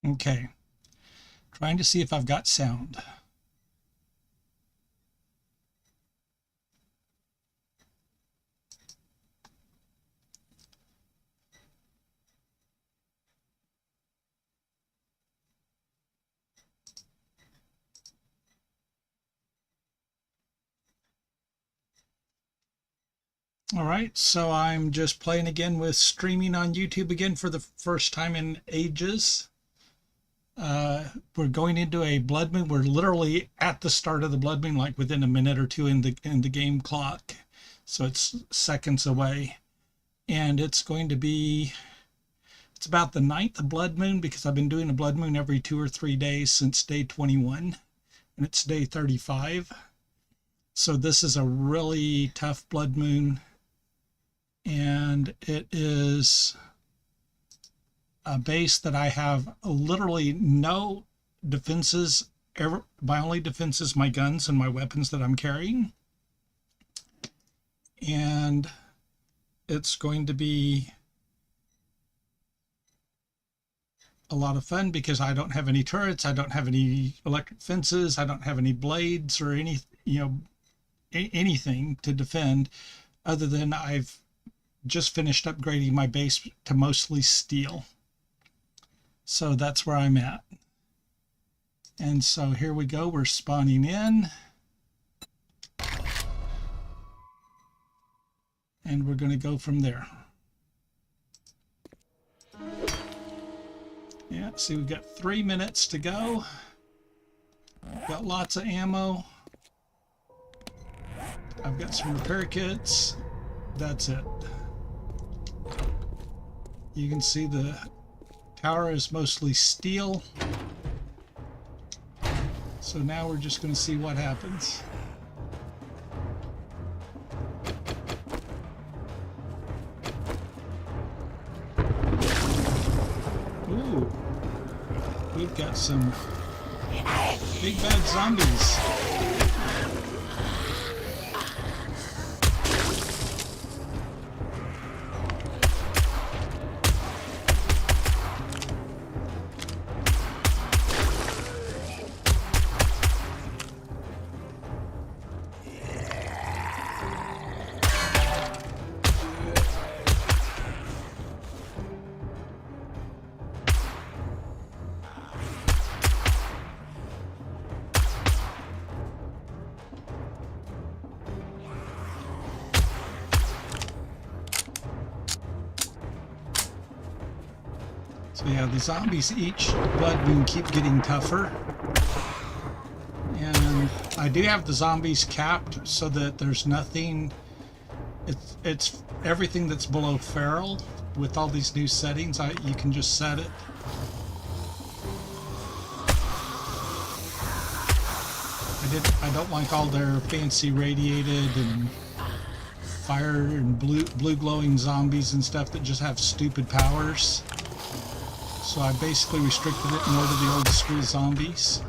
Okay, trying to see if I've got sound. All right, so I'm just playing again with streaming on YouTube again for the first time in ages. We're going into a blood moon. We're literally at the start of the blood moon, like within a minute or two in the game clock. So it's seconds away. And it's going to be, it's about the 9th blood moon because I've been doing a blood moon every 2 or 3 days since day 21. And it's day 35. So this is a really tough blood moon. And it is a base that I have literally no defenses. My only defense is my guns and my weapons that I'm carrying. And it's going to be a lot of fun because I don't have any turrets, I don't have any electric fences, I don't have any blades or any, anything to defend other than I've just finished upgrading my base to mostly steel. So that's where I'm at. And so here we go, we're spawning in. And we're going to go from there. Yeah, see, we've got 3 minutes to go. Got lots of ammo. I've got some repair kits. That's it. You can see the tower is mostly steel. So now we're just going to see what happens. Ooh, we've got some big bad zombies. So yeah, the zombies each blood moon keep getting tougher. And I do have the zombies capped so that there's nothing, it's everything that's below feral. With all these new settings, you can just set it. I don't like all their fancy radiated and fire and blue glowing zombies and stuff that just have stupid powers. So I basically restricted it more to the old school zombies.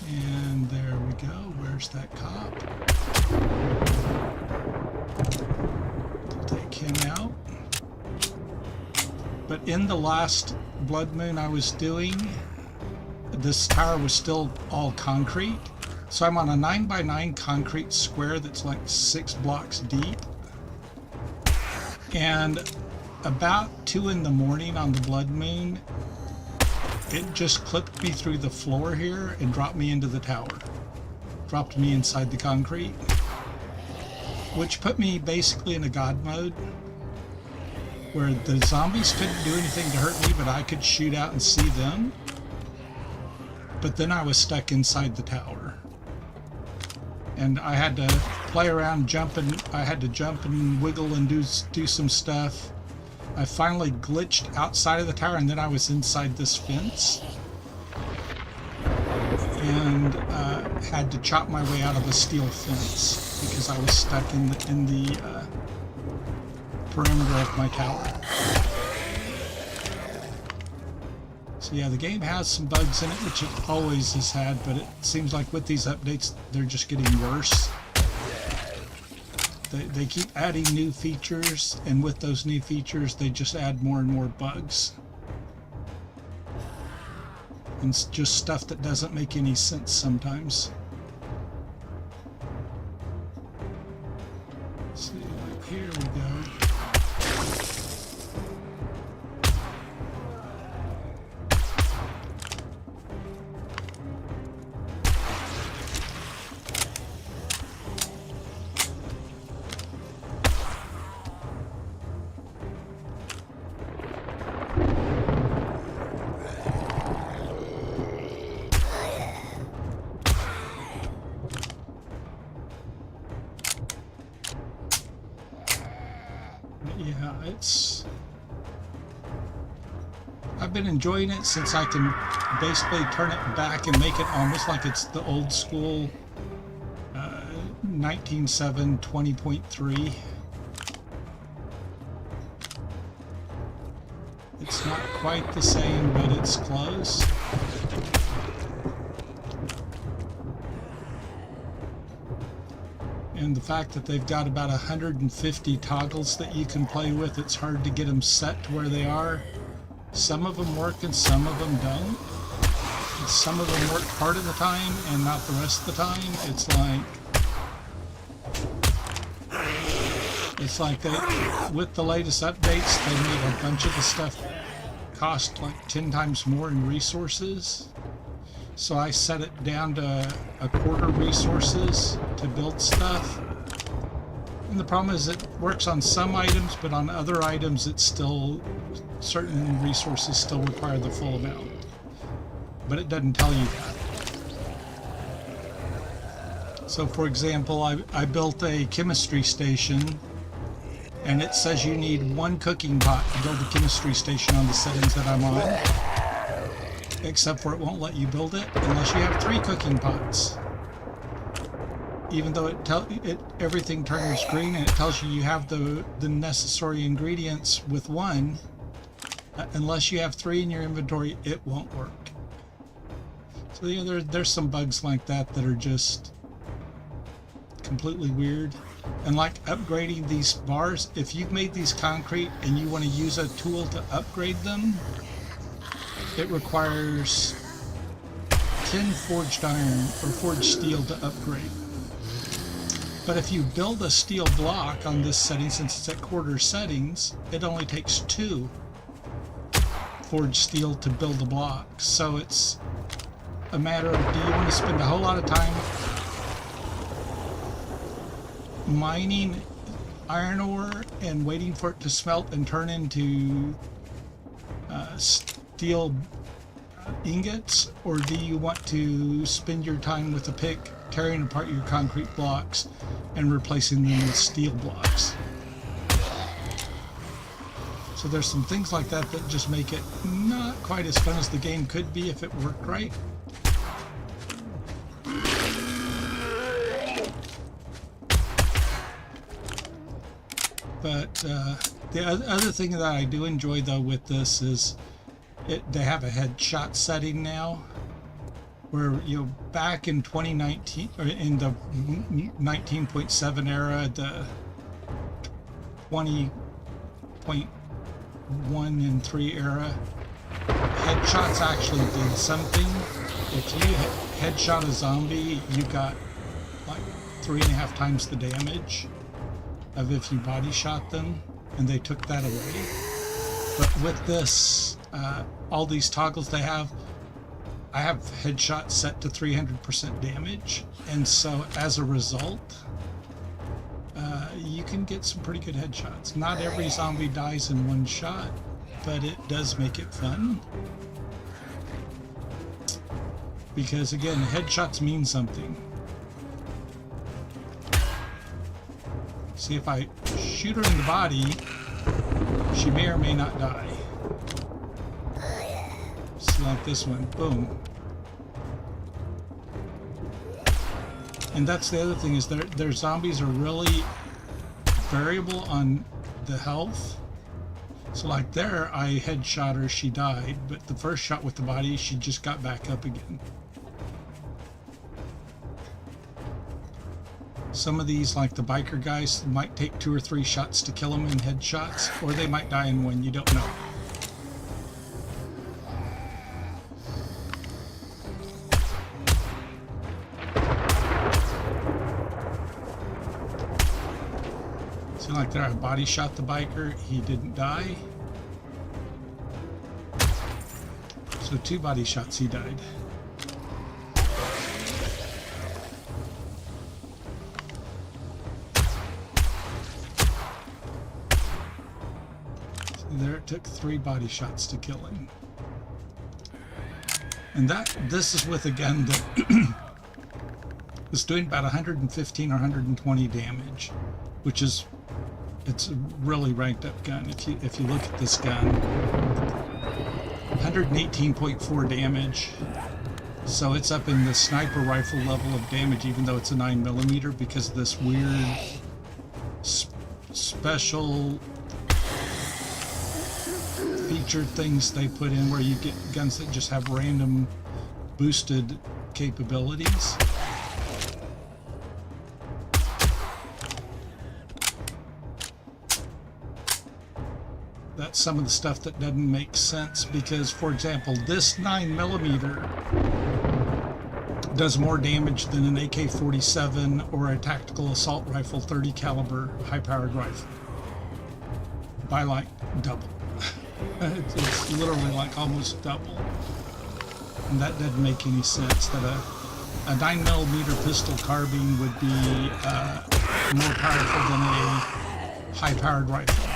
And there we go. Where's that cop? Take him out. But in the last blood moon I was doing, this tower was still all concrete. So I'm on a 9x9 concrete square that's like 6 blocks deep. And about 2 in the morning on the blood moon, it just clipped me through the floor here and dropped me into the tower. Dropped me inside the concrete, which put me basically in a god mode where the zombies couldn't do anything to hurt me, but I could shoot out and see them. But then I was stuck inside the tower. And I had to play around jumping. I had to jump and wiggle and do some stuff. I finally glitched outside of the tower, and then I was inside this fence. And had to chop my way out of a steel fence because I was stuck in the perimeter of my tower. So yeah, the game has some bugs in it, which it always has had, but it seems like with these updates, they're just getting worse. They keep adding new features, and with those new features, they just add more and more bugs. And it's just stuff that doesn't make any sense sometimes. Let's see, like here we go. Yeah, I've been enjoying it since I can basically turn it back and make it almost like it's the old school 19.7 20.3. It's not quite the same, but it's close. And the fact that they've got about 150 toggles that you can play with, it's hard to get them set to where they are. Some of them work and some of them don't. And some of them work part of the time and not the rest of the time. It's like they, with the latest updates, they made a bunch of the stuff cost like 10 times more in resources. So I set it down to a quarter resources to build stuff. And the problem is it works on some items, but on other items it's still, certain resources still require the full amount. But it doesn't tell you that. So for example, I built a chemistry station, and it says you need 1 cooking pot to build a chemistry station on the settings that I'm on. Except for it won't let you build it unless you have 3 cooking pots. Even though everything turns green and it tells you you have the necessary ingredients with 1, unless you have 3 in your inventory, it won't work. So yeah, there's some bugs like that that are just completely weird. And like upgrading these bars, if you've made these concrete and you want to use a tool to upgrade them, it requires 10 forged iron or forged steel to upgrade. But if you build a steel block on this setting, since it's at quarter settings, it only takes 2 forged steel to build the block. So it's a matter of, do you want to spend a whole lot of time mining iron ore and waiting for it to smelt and turn into steel ingots, or do you want to spend your time with a pick tearing apart your concrete blocks and replacing them with steel blocks? So there's some things like that that just make it not quite as fun as the game could be if it worked right. But the other thing that I do enjoy though with this is they have a headshot setting now, where back in 2019 or in the 19.7 era, the 20.1 and 3 era, headshots actually did something. If you headshot a zombie, you got like 3.5 times the damage of if you body shot them, and they took that away. But with this, all these toggles they have, I have headshot set to 300% damage, and so as a result, you can get some pretty good headshots. Not every zombie dies in one shot, but it does make it fun. Because again, headshots mean something. See, if I shoot her in the body, she may or may not die. So like this one, boom. And that's the other thing, is their zombies are really variable on the health. So like there, I headshot her, she died, but the first shot with the body, she just got back up again. Some of these, like the biker guys, might take 2 or 3 shots to kill them in headshots, or they might die in one, you don't know. See, like there, I body shot the biker, he didn't die. So 2 body shots, he died. There it took 3 body shots to kill him. And this is with a gun that is doing about 115 or 120 damage, which is, it's a really ranked up gun. If you look at this gun, 118.4 damage. So it's up in the sniper rifle level of damage, even though it's a 9mm, because of this weird special featured things they put in where you get guns that just have random boosted capabilities. That's some of the stuff that doesn't make sense, because, for example, this 9mm does more damage than an AK-47 or a tactical assault rifle 30 caliber high-powered rifle by like double. It's literally like almost double, and that doesn't make any sense. That a 9mm pistol carbine would be more powerful than a high-powered rifle.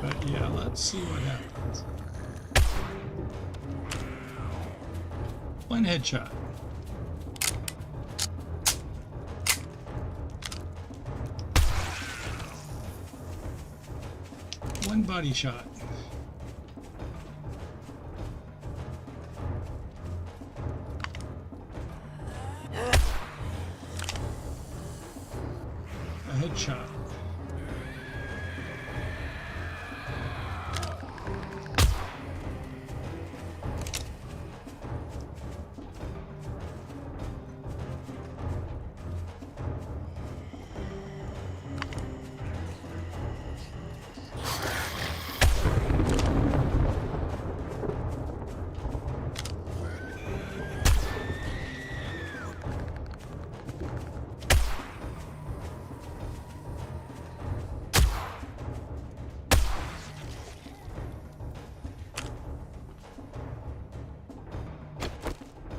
But yeah, let's see what happens. 1 headshot. 1 body shot. A headshot.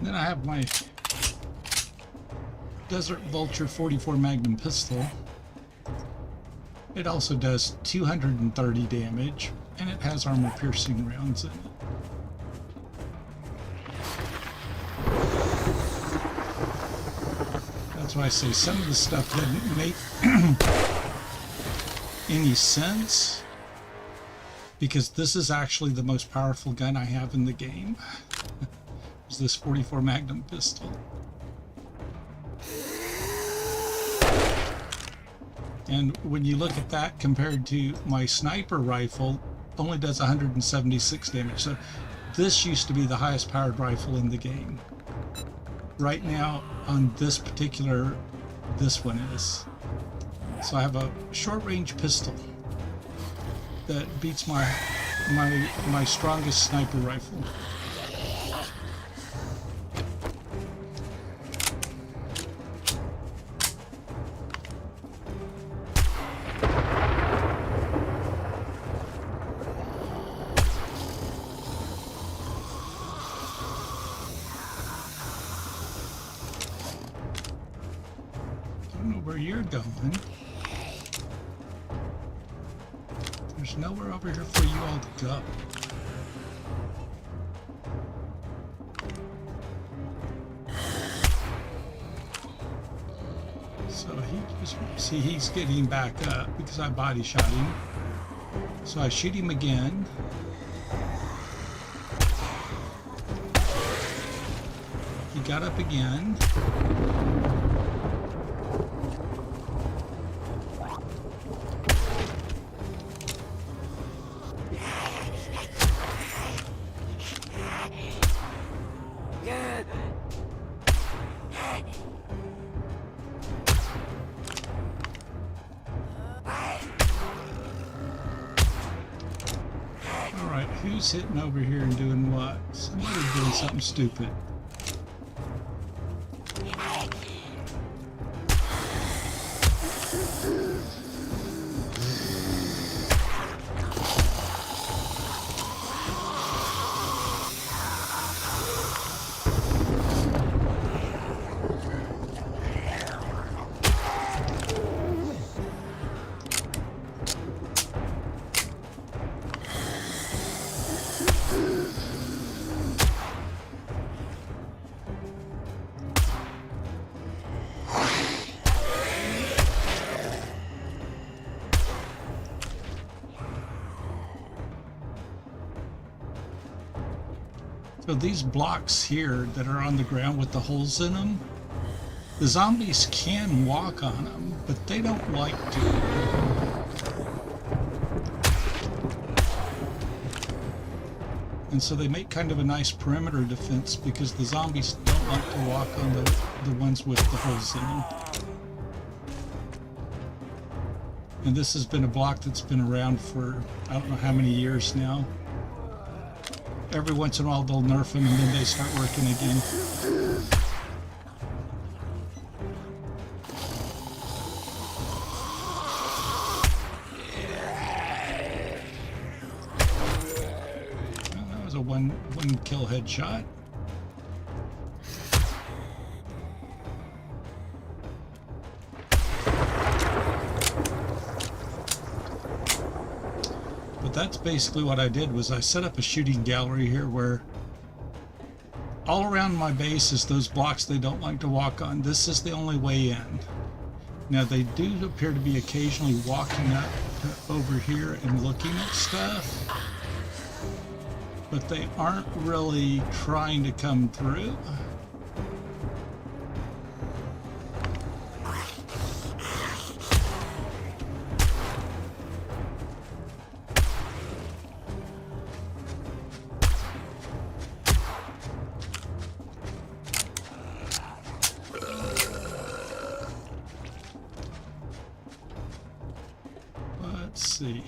Then I have my Desert Vulture 44 Magnum pistol. It also does 230 damage, and it has armor-piercing rounds in it. That's why I say some of the stuff didn't make any sense, because this is actually the most powerful gun I have in the game. Is this 44 Magnum pistol. And when you look at that compared to my sniper rifle, only does 176 damage. So this used to be the highest powered rifle in the game. Right now on this particular, this one is. So I have a short range pistol that beats my strongest sniper rifle. I don't know where you're going. There's nowhere over here for you all to go. So he's getting back up because I body shot him. So I shoot him again. He got up again. Who's hitting over here and doing what? Somebody's doing something stupid. So these blocks here that are on the ground with the holes in them, the zombies can walk on them, but they don't like to. And so they make kind of a nice perimeter defense because the zombies don't like to walk on the ones with the holes in them. And this has been a block that's been around for I don't know how many years now. Every once in a while they'll nerf them and then they start working again. Well, that was a one kill headshot. That's basically what I did. Was I set up a shooting gallery here where all around my base is those blocks they don't like to walk on. This is the only way in. Now they do appear to be occasionally walking up to over here and looking at stuff, but they aren't really trying to come through. Let's see.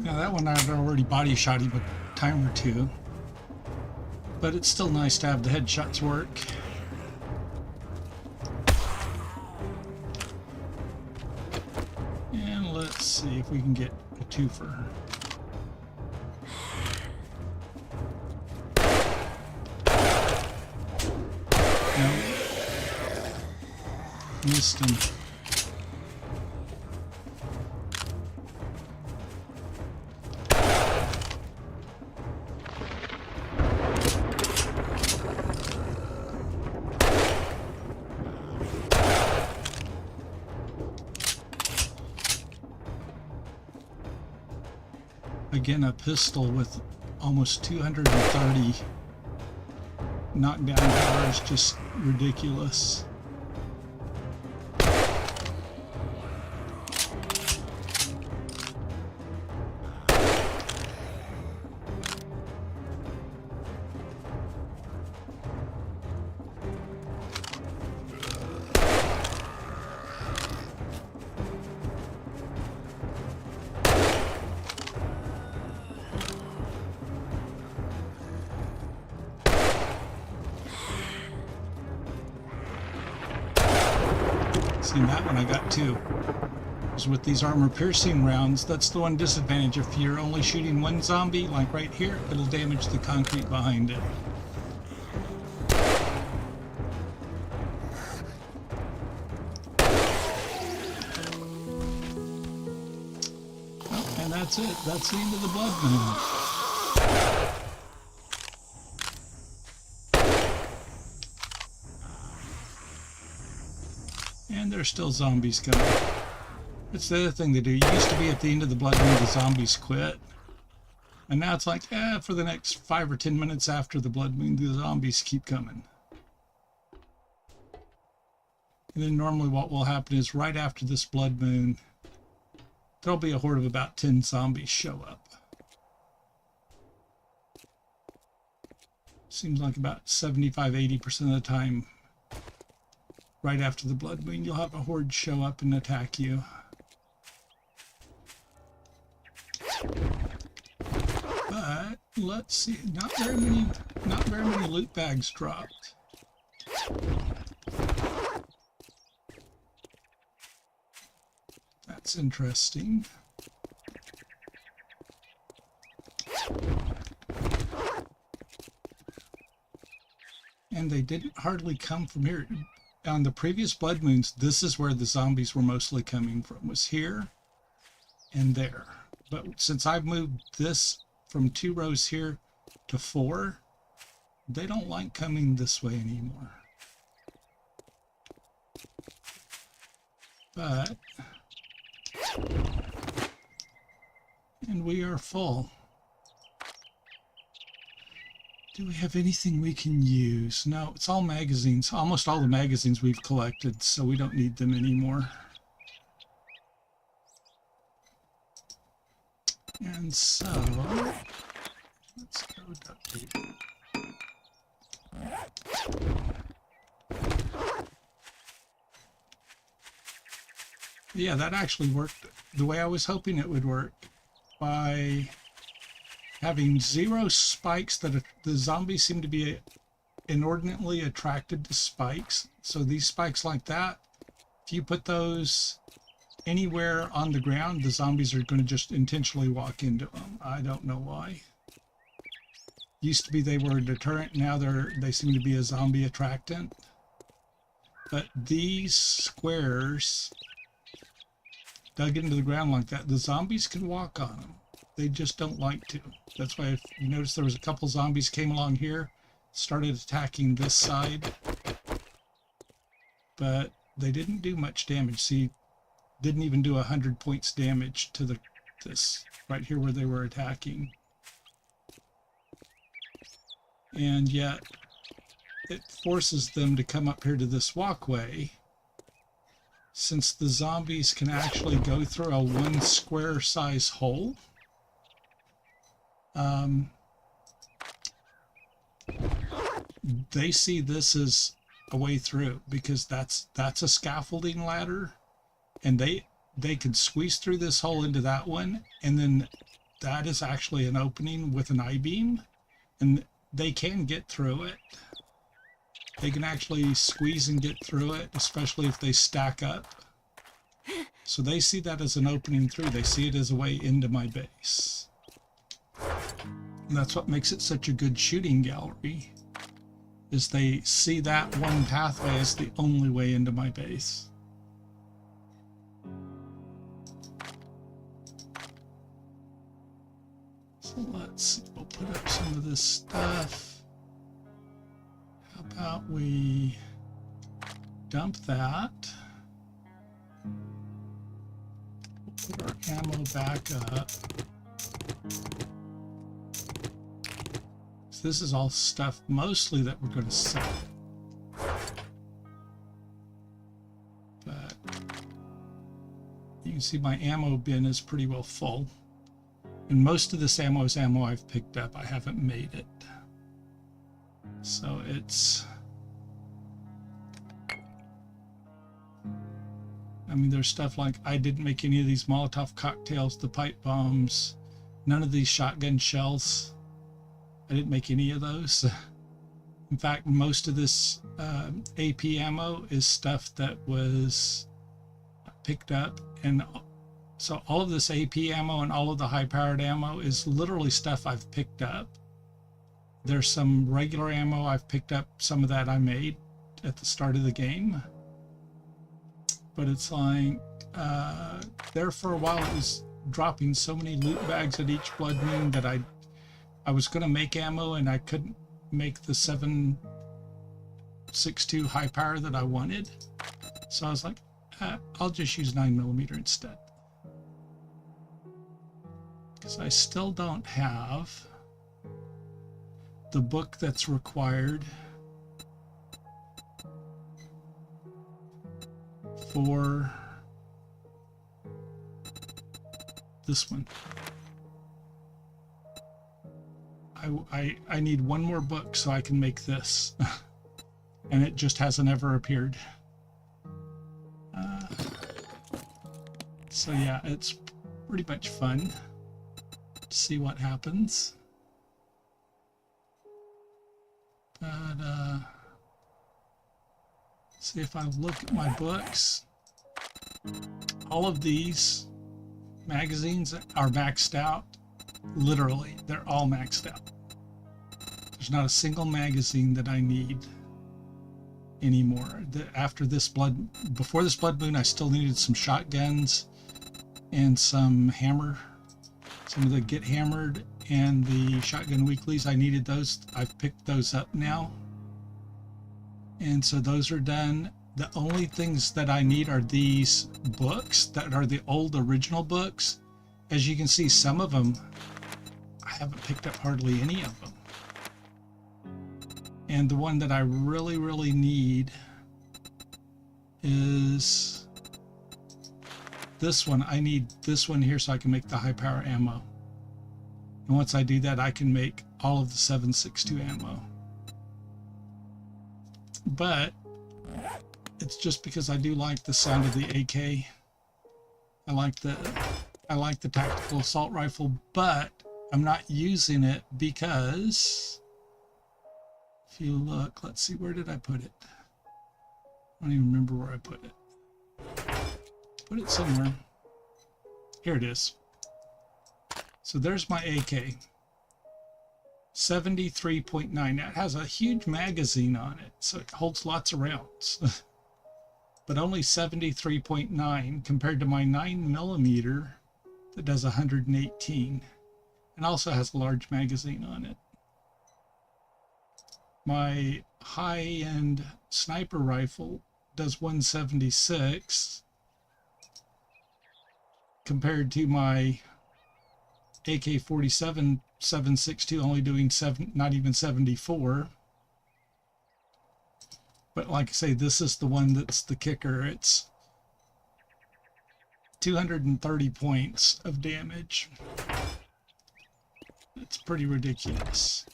Now that one I've already body shot him a time or two, but it's still nice to have the headshots work. And let's see if we can get a twofer. No. Missed him. Again, a pistol with almost 230 knockdown power is just ridiculous. See, that one I got too. Because with these armor-piercing rounds, that's the one disadvantage. If you're only shooting one zombie, like right here, it'll damage the concrete behind it. Oh, and that's it. That's the end of the blood moon. there's still zombies coming. That's the other thing they do. It used to be at the end of the blood moon, the zombies quit. And now it's like, for the next 5 or 10 minutes after the blood moon, the zombies keep coming. And then normally what will happen is right after this blood moon, there'll be a horde of about 10 zombies show up. Seems like about 75–80% of the time, right after the blood moon, you'll have a horde show up and attack you. But let's see, not very many loot bags dropped. That's interesting. And they didn't hardly come from here. On the previous blood moons, this is where the zombies were mostly coming from, was here and there. But since I've moved this from 2 rows here to 4, they don't like coming this way anymore. But, and we are full. Do we have anything we can use? No, it's all magazines. Almost all the magazines we've collected, so we don't need them anymore. And so, let's go duct tape. Yeah, that actually worked the way I was hoping it would work, by having 0 spikes. That the zombies seem to be inordinately attracted to spikes. So these spikes like that, if you put those anywhere on the ground, the zombies are going to just intentionally walk into them. I don't know why. Used to be they were a deterrent, now they seem to be a zombie attractant. But these squares dug into the ground like that, the zombies can walk on them. They just don't like to. That's why if you notice there was a couple zombies came along here, started attacking this side, but they didn't do much damage. See, didn't even do 100 points damage to this right here where they were attacking. And yet it forces them to come up here to this walkway, since the zombies can actually go through a 1 square size hole. They see this as a way through, because that's a scaffolding ladder, and they can squeeze through this hole into that one, and then that is actually an opening with an I-beam, and they can get through it. They can actually squeeze and get through it, especially if they stack up. So they see that as an opening through. They see it as a way into my base. And that's what makes it such a good shooting gallery, is they see that one pathway as the only way into my base. So let's see, we'll put up some of this stuff. How about we dump that? We'll put our ammo back up. So this is all stuff mostly that we're going to sell. But you can see my ammo bin is pretty well full. And most of this ammo is ammo I've picked up. I haven't made it. So it's... I mean, there's stuff like, I didn't make any of these Molotov cocktails, the pipe bombs, none of these shotgun shells. I didn't make any of those. In fact, most of this AP ammo is stuff that was picked up, and so all of this AP ammo and all of the high-powered ammo is literally stuff I've picked up. There's some regular ammo I've picked up, some of that I made at the start of the game. But it's like, there for a while it was dropping so many loot bags at each blood moon that I was going to make ammo, and I couldn't make the 7.62 high power that I wanted. So I was like, I'll just use 9mm instead, because I still don't have the book that's required for this one. I need one more book so I can make this. And it just hasn't ever appeared. So yeah, it's pretty much fun to see what happens. But see, if I look at my books, all of these magazines are maxed out. Literally, they're all maxed out. There's not a single magazine that I need anymore. After this before this blood moon, I still needed some shotguns and some hammer, some of the get hammered and the shotgun weeklies. I needed those. I've picked those up now, and so those are done. The only things that I need are these books that are the old original books. As you can see, some of them I haven't picked up hardly any of them. And the one that I really, really need is this one. I need this one here so I can make the high power ammo. And once I do that, I can make all of the 7.62 ammo. But it's just because I do like the sound of the AK. I like the tactical assault rifle, but I'm not using it because if you look, let's see, where did I put it? I don't even remember where I put it. Put it somewhere. Here it is. So there's my AK. 73.9. It has a huge magazine on it, so it holds lots of rounds. But only 73.9 compared to my 9mm that does 118 and also has a large magazine on it. My high-end sniper rifle does 176 compared to my AK-47 7.62 only doing not even 74. But like I say, this is the one that's the kicker. It's 230 points of damage. It's pretty ridiculous.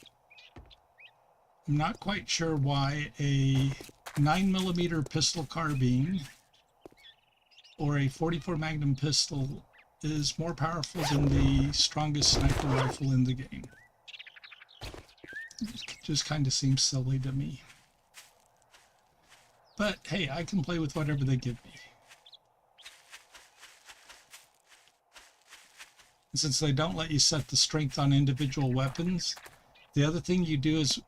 I'm not quite sure why a 9mm pistol carbine or a 44 Magnum pistol is more powerful than the strongest sniper rifle in the game. It just kind of seems silly to me. But hey, I can play with whatever they give me. And since they don't let you set the strength on individual weapons, the other thing you do is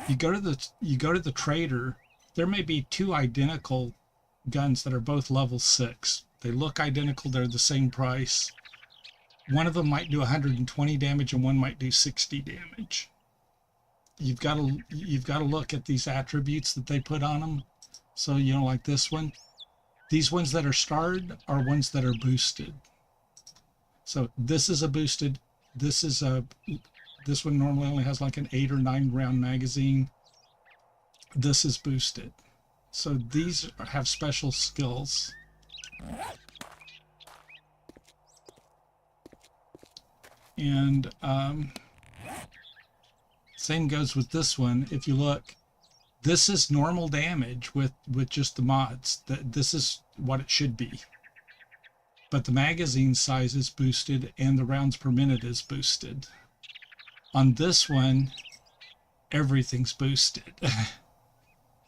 you go to the trader. There may be two identical guns that are both level 6. They look identical, they're the same price. One of them might do 120 damage and one might do 60 damage. You've got to look at these attributes that they put on them. So, you know, like this one, these ones that are starred are ones that are boosted. So this is a boosted, this one normally only has like an 8 or 9 round magazine. This is boosted. So these have special skills. And same goes with this one. If you look, this is normal damage with just the mods. This is what it should be. But the magazine size is boosted and the rounds per minute is boosted. On this one, everything's boosted.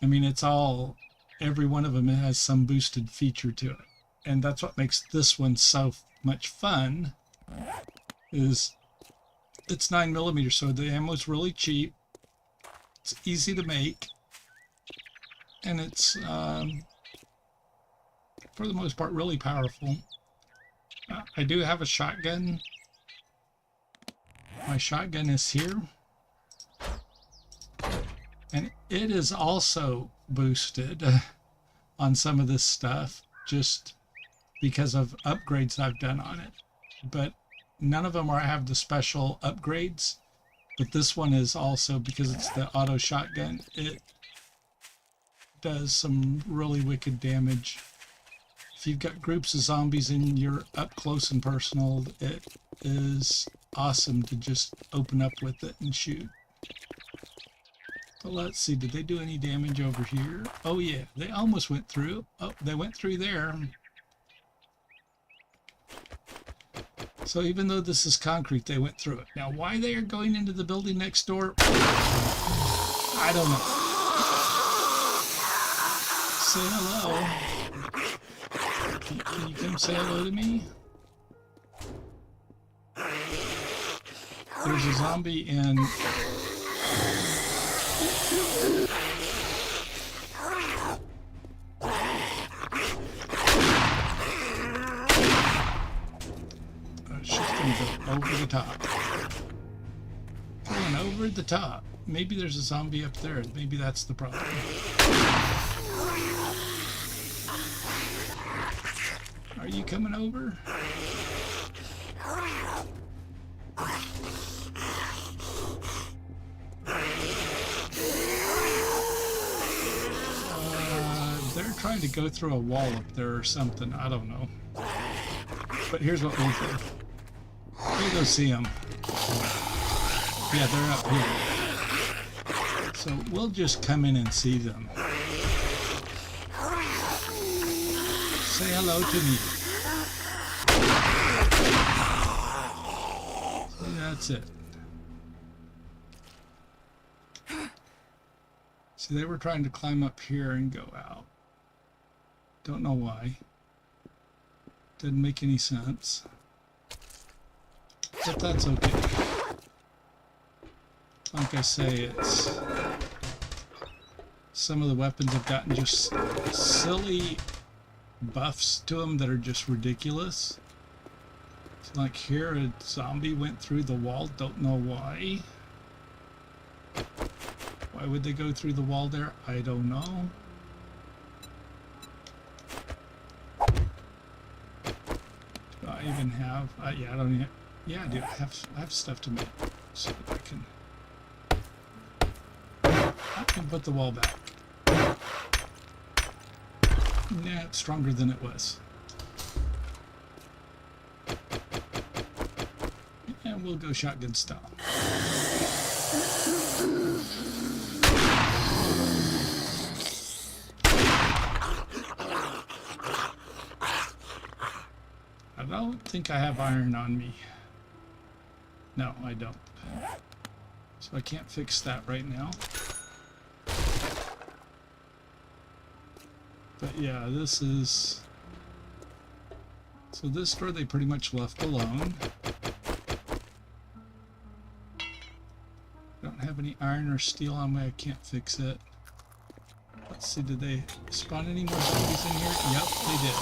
I mean, it's all, every one of them has some boosted feature to it. And that's what makes this one so much fun, is it's 9mm, so the ammo's really cheap. It's easy to make. And it's, for the most part, really powerful. I do have a shotgun. My shotgun is here. And it is also boosted on some of this stuff. just because of upgrades I've done on it. But none of them have the special upgrades. But this one is also, because it's the auto shotgun, it does some really wicked damage. If you've got groups of zombies and you're up close and personal, it is awesome to just open up with it and shoot. But let's see, did they do any damage over here? Oh yeah, they almost went through. Oh, they went through there. So even though this is concrete, they went through it. Now, why they are going into the building next door, I don't know. Say hello. Can you come say hello to me? There's a zombie in... she's gonna go over the top. Going over the top. Maybe there's a zombie up there. Maybe that's the problem. Are you coming over? They're trying to go through a wall up there or something. I don't know. But here's what we'll do. We'll go see them. Yeah, they're up here. So we'll just come in and see them. Say hello to me. See, that's it. See, they were trying to climb up here and go out. Don't know why. Didn't make any sense. But that's okay. Like I say, it's... some of the weapons have gotten just silly buffs to them that are just ridiculous. So like here, a zombie went through the wall. Don't know why. Why would they go through the wall there? I don't know. Do I even have... yeah, I don't even... Yeah, I do. I have stuff to make so that I can put the wall back. Nah, it's stronger than it was. And we'll go shotgun style. I don't think I have iron on me. No, I don't. So I can't fix that right now. But yeah, this is... so this door they pretty much left alone. Don't have any iron or steel on me, I can't fix it. Let's see, did they spawn any more zombies in here? Yep, they did.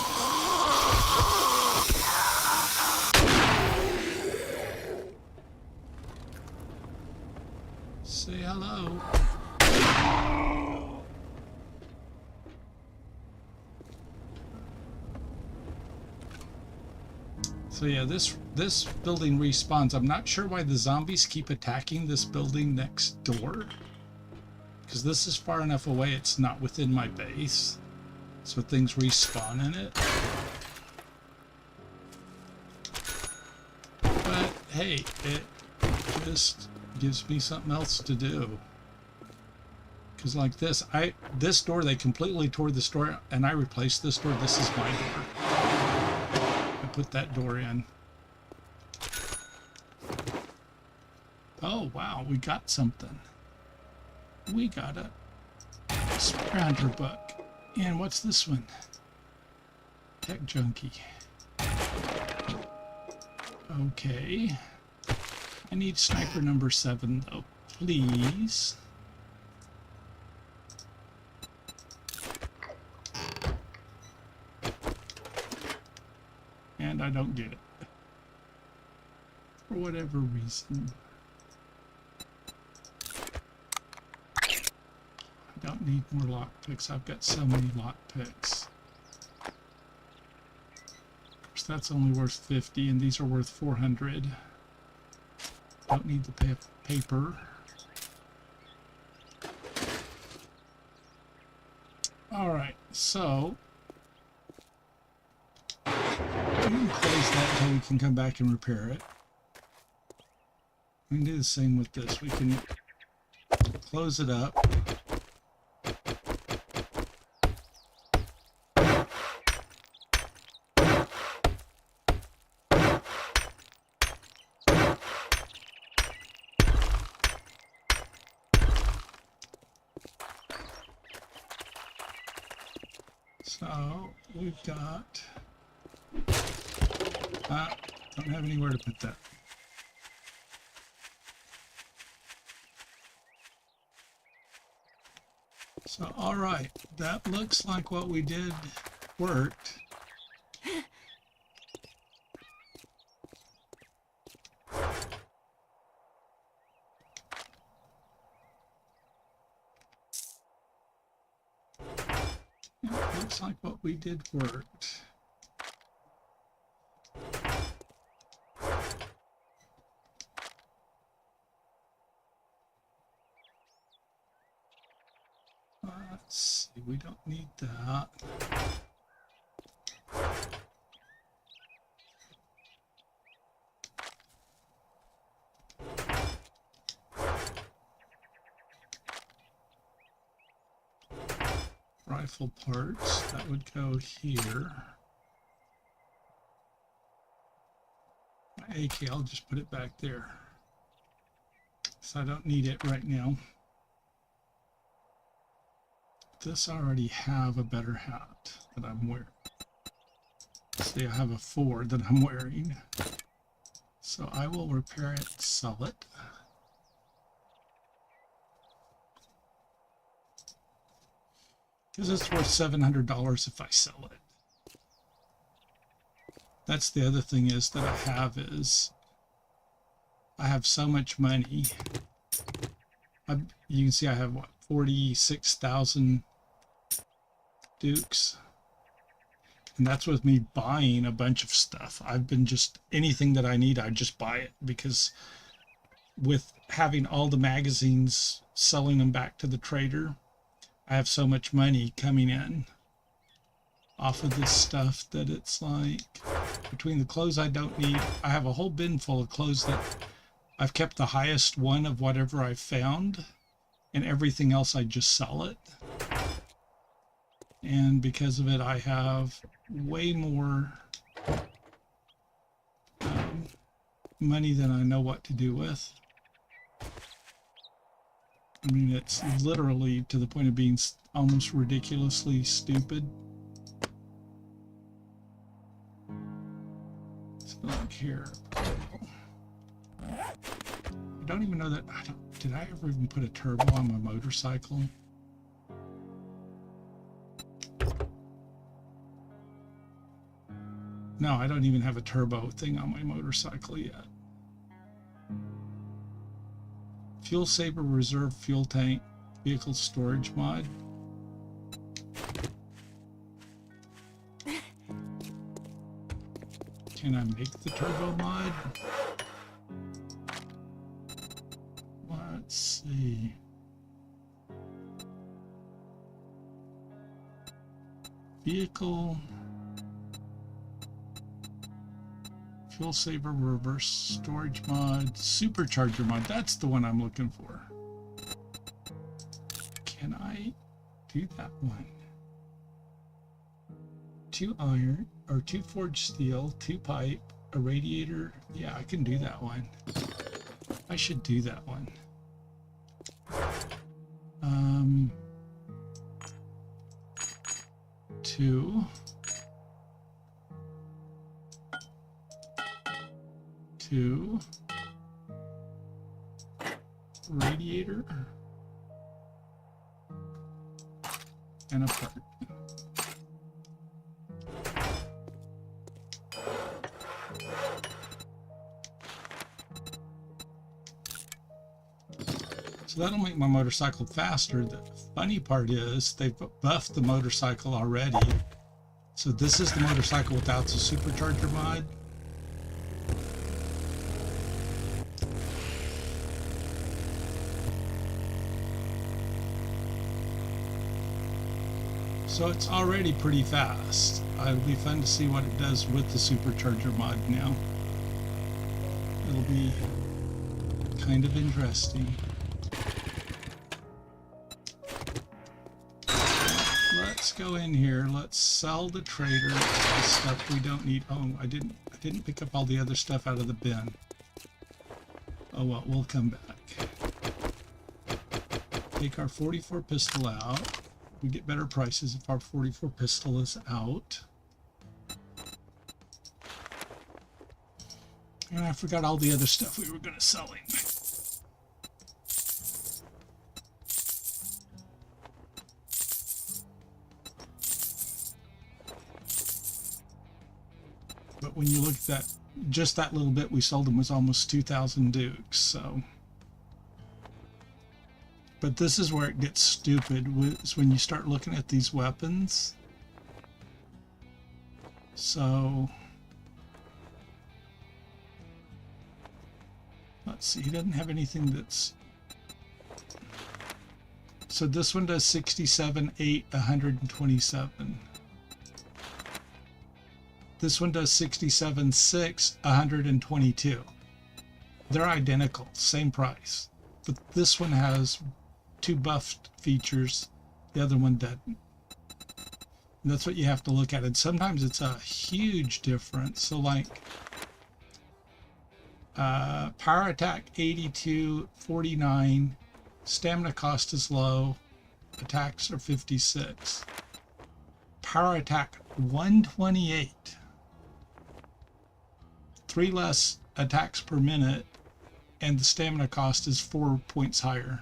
Say hello. So yeah, this building respawns. I'm not sure why the zombies keep attacking this building next door. Because this is far enough away, it's not within my base. So things respawn in it. But hey, it just gives me something else to do. Because like this, this door, they completely tore this door and I replaced this door. This is my door. I put that door in. Oh wow, we got something. We got a Spear Hunter book. And what's this one? Tech Junkie. Okay. I need sniper number 7 though, please. And I don't get it. For whatever reason. I don't need more lockpicks. I've got so many lockpicks. That's only worth 50, and these are worth 400. Don't need the paper. All right, so we can close that until we can come back and repair it. We can do the same with this. We can close it up. So we've got, don't have anywhere to put that. So, all right, that looks like what we did worked. Looks like what we did worked. Let's see, we don't need that. Rifle parts, that would go here. My AK, I'll just put it back there. So I don't need it right now. This I already have a better hat that I'm wearing. See, I have a 4 that I'm wearing. So I will repair it, sell it. Because it's worth $700 if I sell it. That's the other thing is that I have is I have so much money. You can see I have what, 46,000 Dukes. And that's with me buying a bunch of stuff. I've been just anything that I need, I just buy it, because with having all the magazines, selling them back to the trader, I have so much money coming in off of this stuff that it's like, between the clothes I don't need, I have a whole bin full of clothes that I've kept the highest one of whatever I've found, and everything else I just sell it. And because of it, I have way more money than I know what to do with. I mean, it's literally to the point of being almost ridiculously stupid. So like here, I don't even know that, did I ever even put a turbo on my motorcycle? No, I don't even have a turbo thing on my motorcycle yet. Fuel Saver Reserve Fuel Tank Vehicle Storage Mod. Can I make the turbo mod? Let's see. Vehicle Fuel Saver Reverse Storage Mod, Supercharger Mod. That's the one I'm looking for. Can I do that one? 2 iron, or 2 forged steel, 2 pipe, a radiator. Yeah, I can do that one. I should do that one. 2. 2 radiator and a part. So that'll make my motorcycle faster. The funny part is they've buffed the motorcycle already. So this is the motorcycle without the supercharger mod. So it's already pretty fast. It'll be fun to see what it does with the supercharger mod now. It'll be kind of interesting. Let's go in here. Let's sell the trader the stuff we don't need. Oh, I didn't pick up all the other stuff out of the bin. Oh well, we'll come back. Take our 44 pistol out. We get better prices if our 44 pistol is out. And I forgot all the other stuff we were going to sell in. But when you look at that, just that little bit we sold them was almost 2,000 dukes, so. But this is where it gets stupid, is when you start looking at these weapons. So, let's see, he doesn't have anything that's... So this one does 67, 8, 127. This one does 67, 6, 122. They're identical, same price. But this one has 2 buffed features, the other one doesn't. And that's what you have to look at. And sometimes it's a huge difference. So like power attack 82, 49, stamina cost is low, attacks are 56. Power attack 128, 3 less attacks per minute, and the stamina cost is 4 points higher.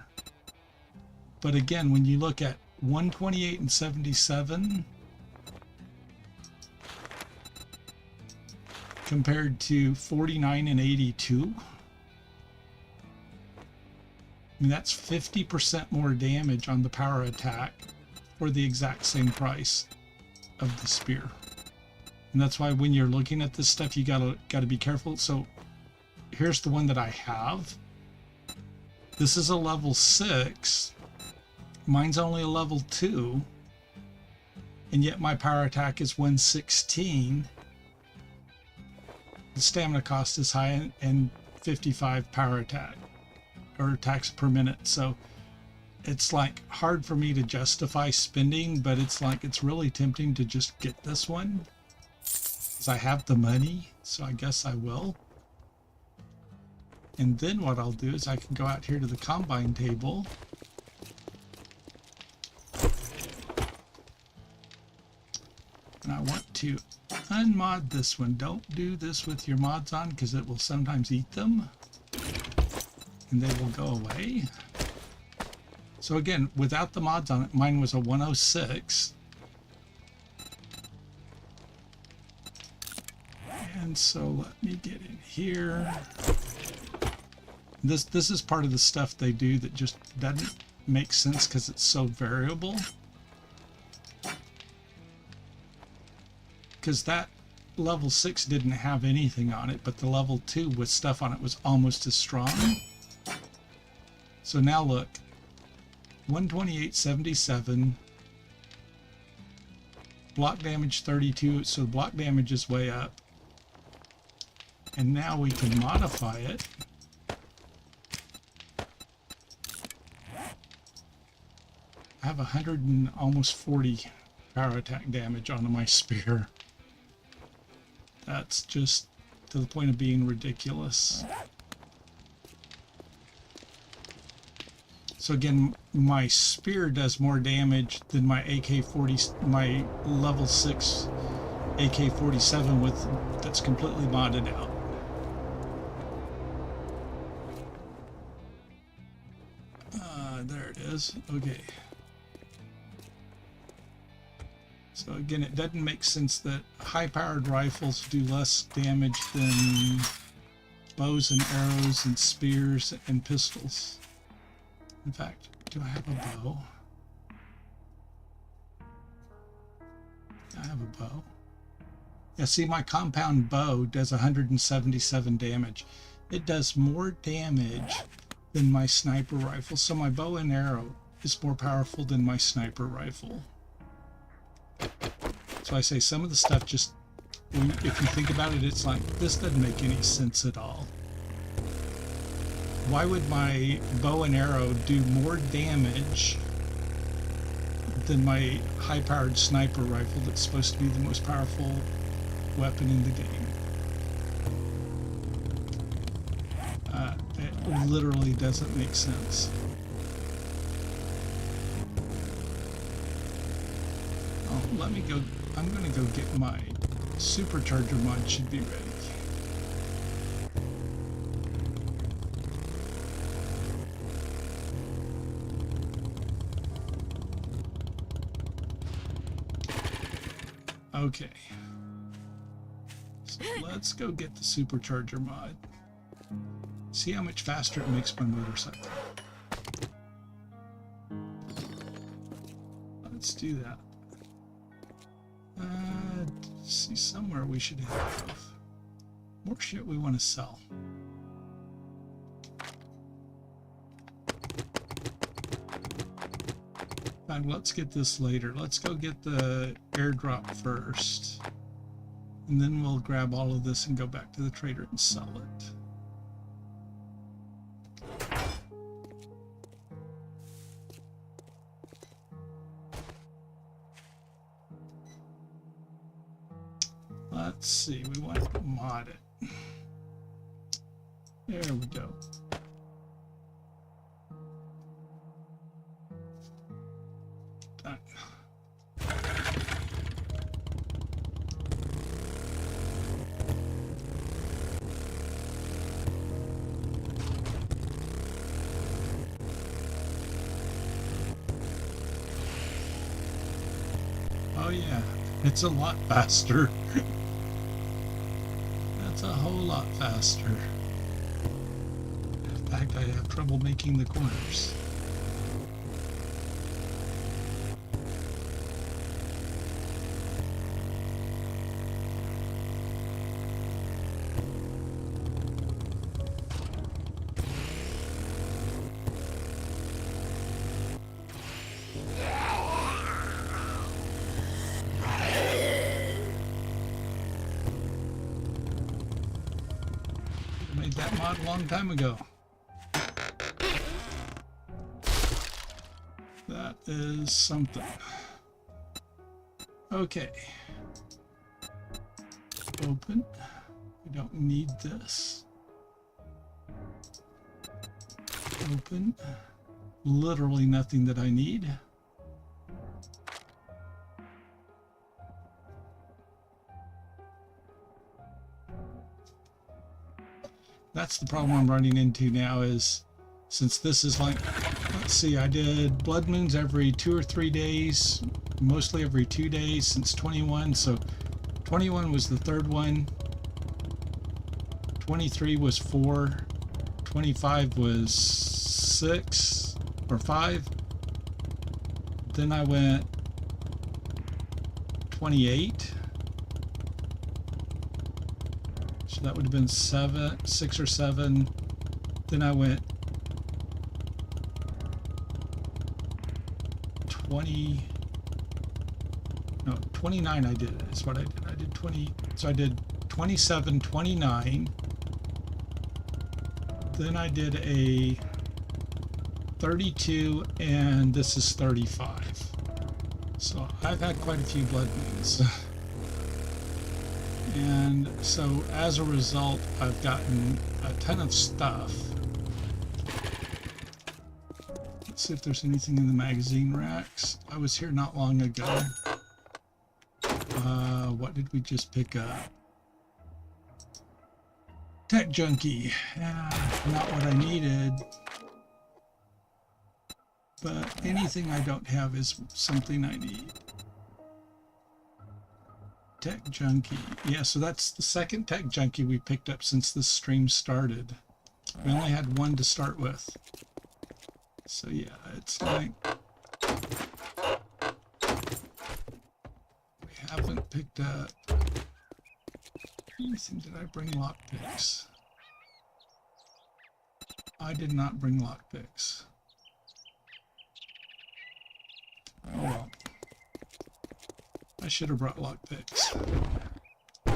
But again, when you look at 128 and 77 compared to 49 and 82, I mean, that's 50% more damage on the power attack for the exact same price of the spear. And that's why when you're looking at this stuff, you gotta be careful. So here's the one that I have. This is a level 6. Mine's only a level 2. And yet my power attack is 116. The stamina cost is high and 55 power attack, or attacks per minute. So it's like hard for me to justify spending, but it's like it's really tempting to just get this one because I have the money, so I guess I will. And then what I'll do is I can go out here to the combine table and I want to unmod this one. Don't do this with your mods on because it will sometimes eat them and they will go away. So again, without the mods on it, mine was a 106. And so let me get in here. This is part of the stuff they do that just doesn't make sense because it's so variable. Because that level 6 didn't have anything on it, but the level 2 with stuff on it was almost as strong. So now look, 128.77, block damage 32, so block damage is way up. And now we can modify it. I have 100 and almost 40 power attack damage on my spear. That's just to the point of being ridiculous. So again, my spear does more damage than my AK-40, my level 6 AK-47 with that's completely modded out. There it is. Okay. So again, it doesn't make sense that high-powered rifles do less damage than bows and arrows and spears and pistols. In fact, do I have a bow? I have a bow. Yeah, see, my compound bow does 177 damage. It does more damage than my sniper rifle. So my bow and arrow is more powerful than my sniper rifle. So I say some of the stuff just, if you think about it, it's like, this doesn't make any sense at all. Why would my bow and arrow do more damage than my high-powered sniper rifle that's supposed to be the most powerful weapon in the game? It literally doesn't make sense. Oh, let me go. I'm going to go get my supercharger mod. Should be ready. Okay. So let's go get the supercharger mod. See how much faster it makes my motorcycle. Let's do that. See, somewhere we should have more shit we want to sell. Fine, let's get this later. Let's go get the airdrop first. And then we'll grab all of this and go back to the trader and sell it. Let's see, we want to mod it. There we go. Done. Oh yeah, it's a lot faster. That's a whole lot faster. In fact, I have trouble making the corners. Made that mod a long time ago. That is something. Okay. Open. We don't need this. Open. Literally nothing that I need. That's the problem I'm running into now is, since this is like, let's see, I did blood moons every 2 or 3 days, mostly every 2 days since 21. So 21 was the third one. 23 was 4. 25 was 6 or 5. Then I went 28. So that would have been 6 or 7. Then I went 29 I did, is what I did. I did 20, so I did 27, 29. Then I did a 32, and this is 35. So I've had quite a few blood moons. And so as a result, I've gotten a ton of stuff. Let's see if there's anything in the magazine racks. I was here not long ago. What did we just pick up? Tech junkie. Not what I needed. But anything I don't have is something I need. Tech junkie. Yeah, so that's the second tech junkie we picked up since this stream started. We only had one to start with. So yeah, it's like we haven't picked up anything. Did I bring lockpicks? I did not bring lockpicks. Oh well. I should have brought lockpicks. Are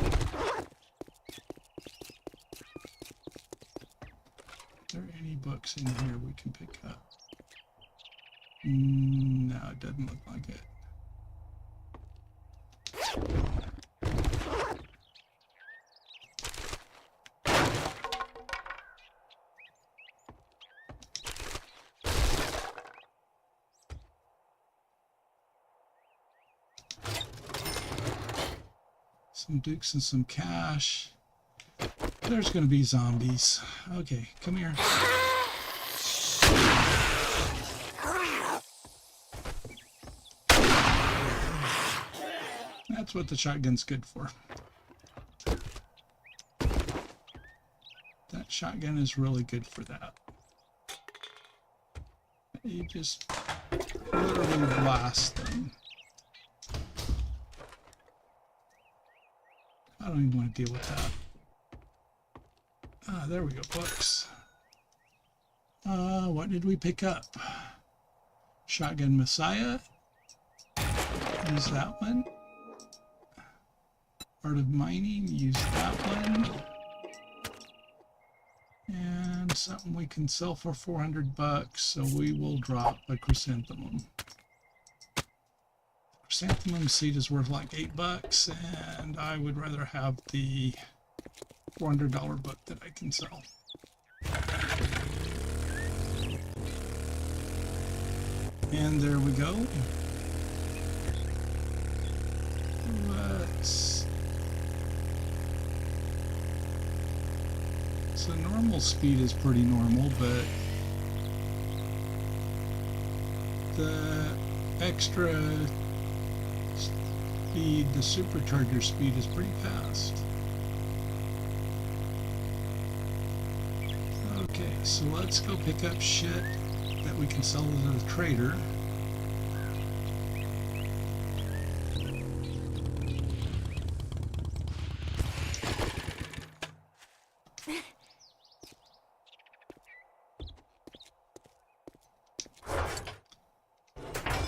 there any books in here we can pick up? No, it doesn't look like it. Some dukes and some cash. There's going to be zombies. Okay, come here. That's what the shotgun's good for. That shotgun is really good for that. You just literally blast them. I don't even want to deal with that. Ah, there we go, books. What did we pick up? Shotgun Messiah. Use that one. Art of Mining. Use that one. And something we can sell for 400 bucks, so we will drop a chrysanthemum. Chrysanthemum seed is worth like $8, and I would rather have the $400 book that I can sell. And there we go. So normal speed is pretty normal, but the extra speed, the supercharger speed, is pretty fast. Okay, so let's go pick up shit that we can sell to the trader.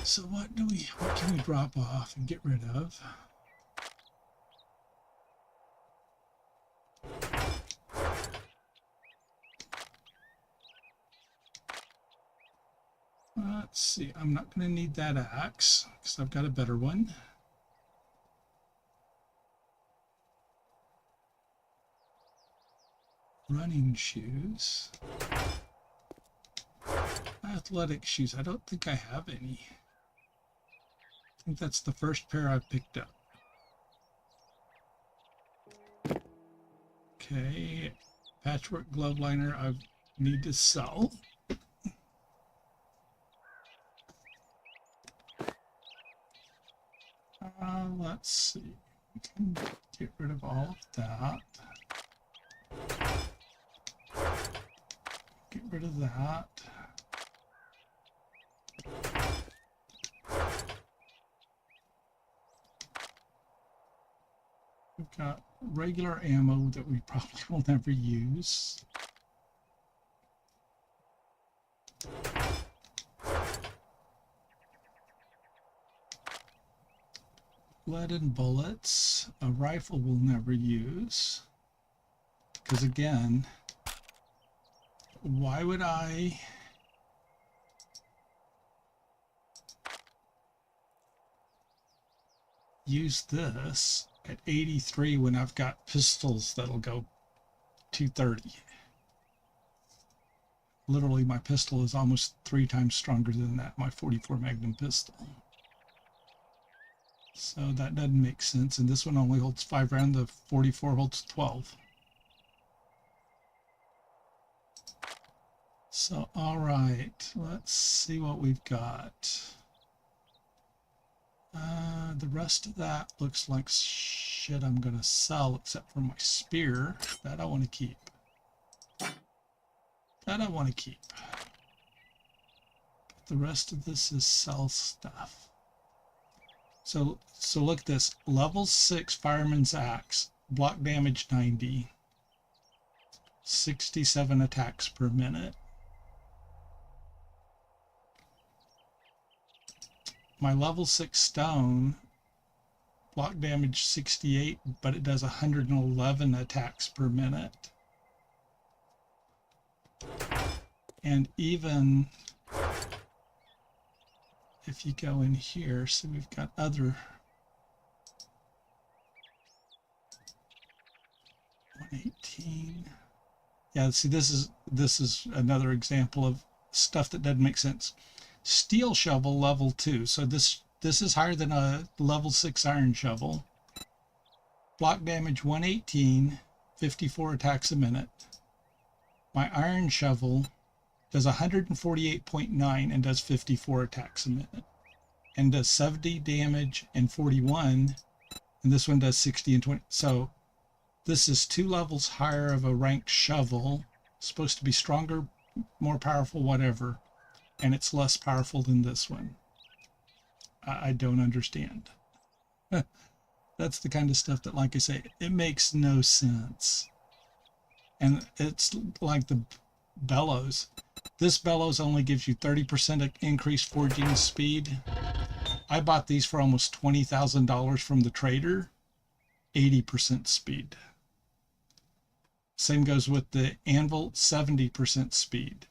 So what can we drop off and get rid of? Let's see, I'm not going to need that axe because I've got a better one. Running shoes. Athletic shoes, I don't think I have any. I think that's the first pair I've picked up. Okay, patchwork glove liner I need to sell. Let's see, we can get rid of all of that. Get rid of that. We've got regular ammo that we probably will never use. Lead and bullets. A rifle we'll never use. Because again, why would I use this at 83 when I've got pistols that'll go 230? Literally, my pistol is almost 3 times stronger than that, my 44 Magnum pistol. So that doesn't make sense, and this one only holds 5 rounds, the 44 holds 12. So, all right, let's see what we've got. The rest of that looks like shit I'm going to sell, except for my spear. That I want to keep. That I want to keep. The rest of this is sell stuff. So look at this. Level 6 Fireman's Axe. Block damage 90. 67 attacks per minute. My level 6 stone, block damage 68, but it does 111 attacks per minute. And even if you go in here, so we've got other 118. Yeah, see, this is another example of stuff that doesn't make sense. Steel shovel level 2. So this is higher than a level 6 iron shovel. Block damage 118, 54 attacks a minute. My iron shovel does 148.9 and does 54 attacks a minute. And does 70 damage and 41. And this one does 60 and 20. So this is 2 levels higher of a ranked shovel. Supposed to be stronger, more powerful, whatever. And it's less powerful than this one. I don't understand. That's the kind of stuff that, like I say, it makes no sense. And it's like the bellows. This bellows only gives you 30% increased forging speed. I bought these for almost $20,000 from the trader. 80% speed. Same goes with the anvil, 70% speed.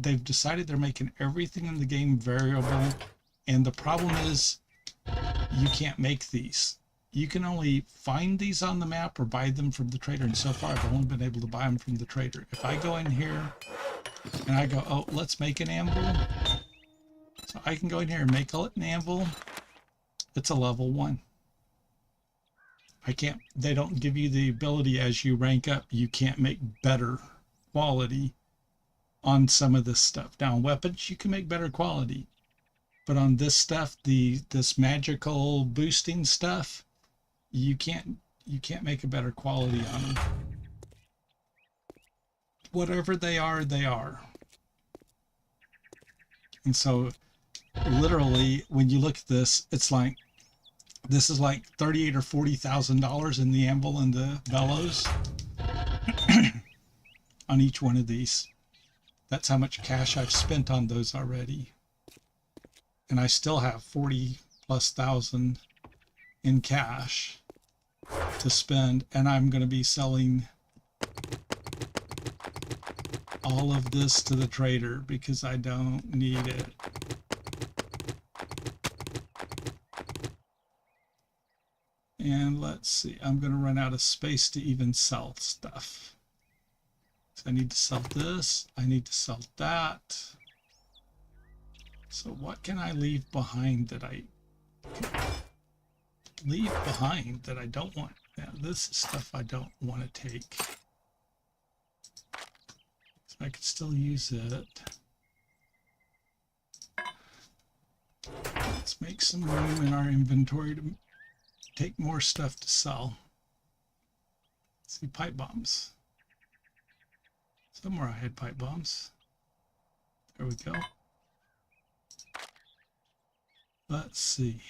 They've decided they're making everything in the game variable, and the problem is you can't make these. You can only find these on the map or buy them from the trader, and so far I've only been able to buy them from the trader. If I go in here and I go, oh, let's make an anvil, so I can go in here and make an anvil. It's a level 1. I can't, they don't give you the ability as you rank up, you can't make better quality on some of this stuff. Now on weapons, you can make better quality, but on this stuff, this magical boosting stuff, you can't make a better quality on them. Whatever they are, they are. And so literally when you look at this, it's like, this is like $38,000 or $40,000 in the anvil and the bellows on each one of these. That's how much cash I've spent on those already. And I still have 40+ thousand in cash to spend. And I'm going to be selling all of this to the trader because I don't need it. And let's see, I'm going to run out of space to even sell stuff. So I need to sell this, I need to sell that. So what can I leave behind that I don't want? Yeah, this is stuff I don't want to take. So I could still use it. Let's make some room in our inventory to take more stuff to sell. Let's see, pipe bombs. Somewhere I had pipe bombs. There we go. Let's see.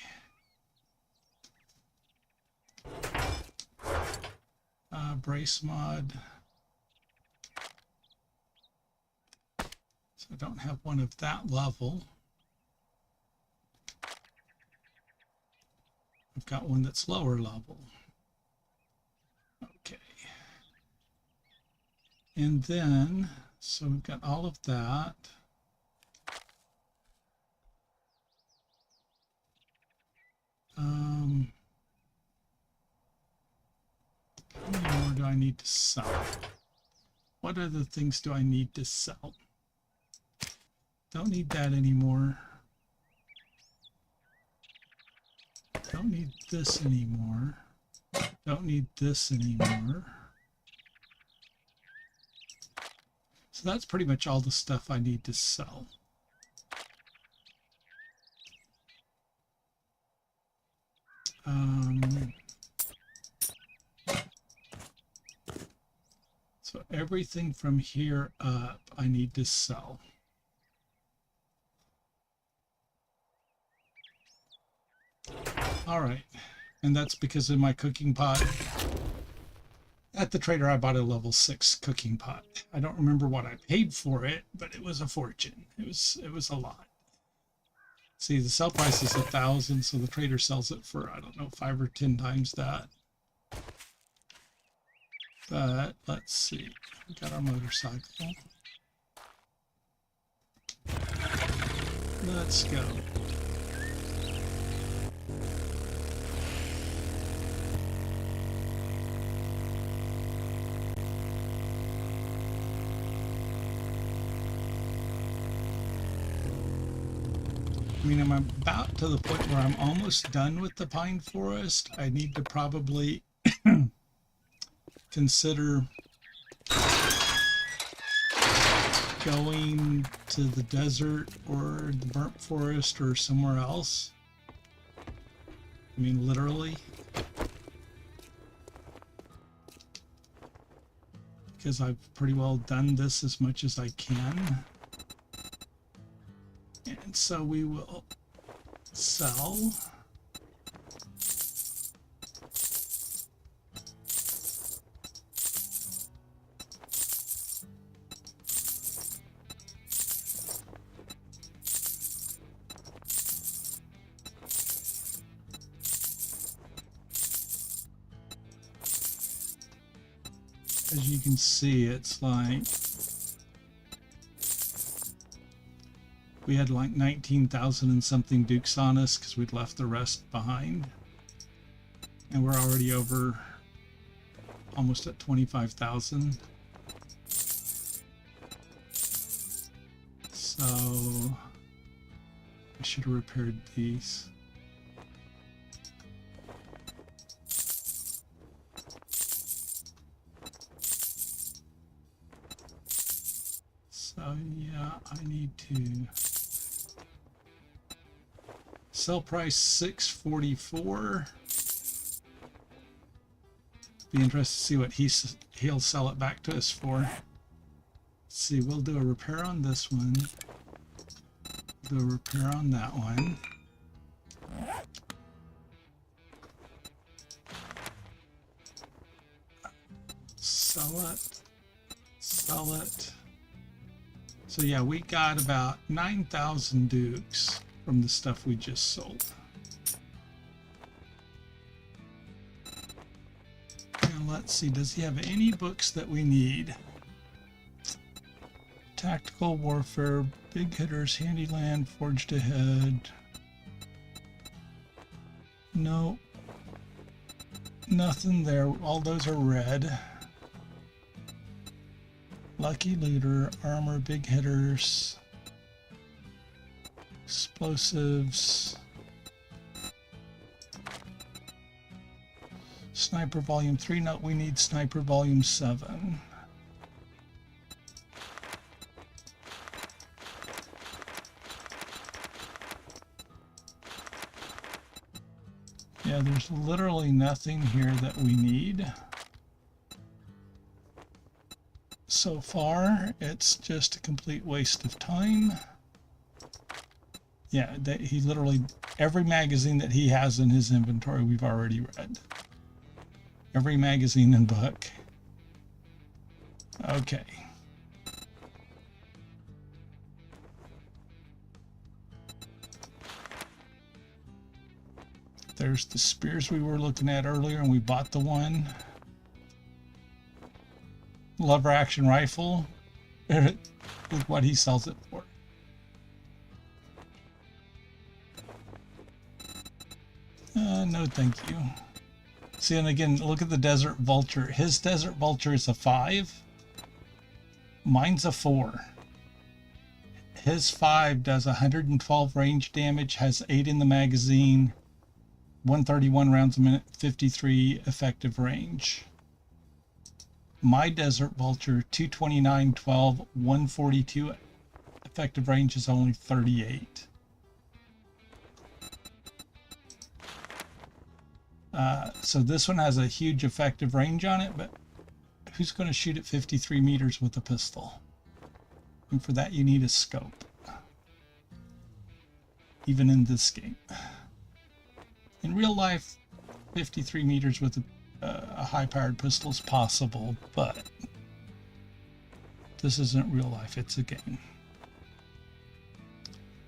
Brace mod. So I don't have one of that level. I've got one that's lower level. Okay. And then, so we've got all of that. How many more do I need to sell? What other things do I need to sell? Don't need that anymore. Don't need this anymore. Don't need this anymore. So that's pretty much all the stuff I need to sell. So everything from here up I need to sell. All right. And that's because of my cooking pot. At the trader, I bought a level 6 cooking pot. I don't remember what I paid for it, but it was a fortune. It was a lot. See, the sell price is 1,000, so the trader sells it for, I don't know, 5 or 10 times that. But let's see. We got our motorcycle. Let's go. I mean, I'm about to the point where I'm almost done with the pine forest. I need to probably consider going to the desert or the burnt forest or somewhere else. I mean, literally. Because I've pretty well done this as much as I can. And so we will sell. As you can see, it's like we had like 19,000 and something dukes on us because we'd left the rest behind. And we're already over almost at 25,000. So I should have repaired these. So yeah, I need to sell price 644. Be interested to see what he'll sell it back to us for. Let's see, we'll do a repair on this one. Do a repair on that one. Sell it. Sell it. So yeah, we got about 9,000 dukes from the stuff we just sold. And let's see, does he have any books that we need? Tactical Warfare, Big Hitters, Handyland, Forged Ahead. No, nothing there. All those are red. Lucky Looter, Armor, Big Hitters, Explosives, Sniper Volume 3. No, we need Sniper Volume 7. Yeah, there's literally nothing here that we need. So far, it's just a complete waste of time. Yeah, he literally, every magazine that he has in his inventory, we've already read. Every magazine and book. Okay. There's the spears we were looking at earlier, and we bought the one. Lever action rifle. Look what he sells it for. No, thank you. See, and again, look at the Desert Vulture. His Desert Vulture is a 5. Mine's a 4. His 5 does 112 range damage, has 8 in the magazine, 131 rounds a minute, 53 effective range. My Desert Vulture, 229, 12, 142 effective range is only 38. So this one has a huge effective range on it, but who's going to shoot at 53 meters with a pistol? And for that you need a scope. Even in this game. In real life, 53 meters with a high-powered pistol is possible, but this isn't real life, it's a game.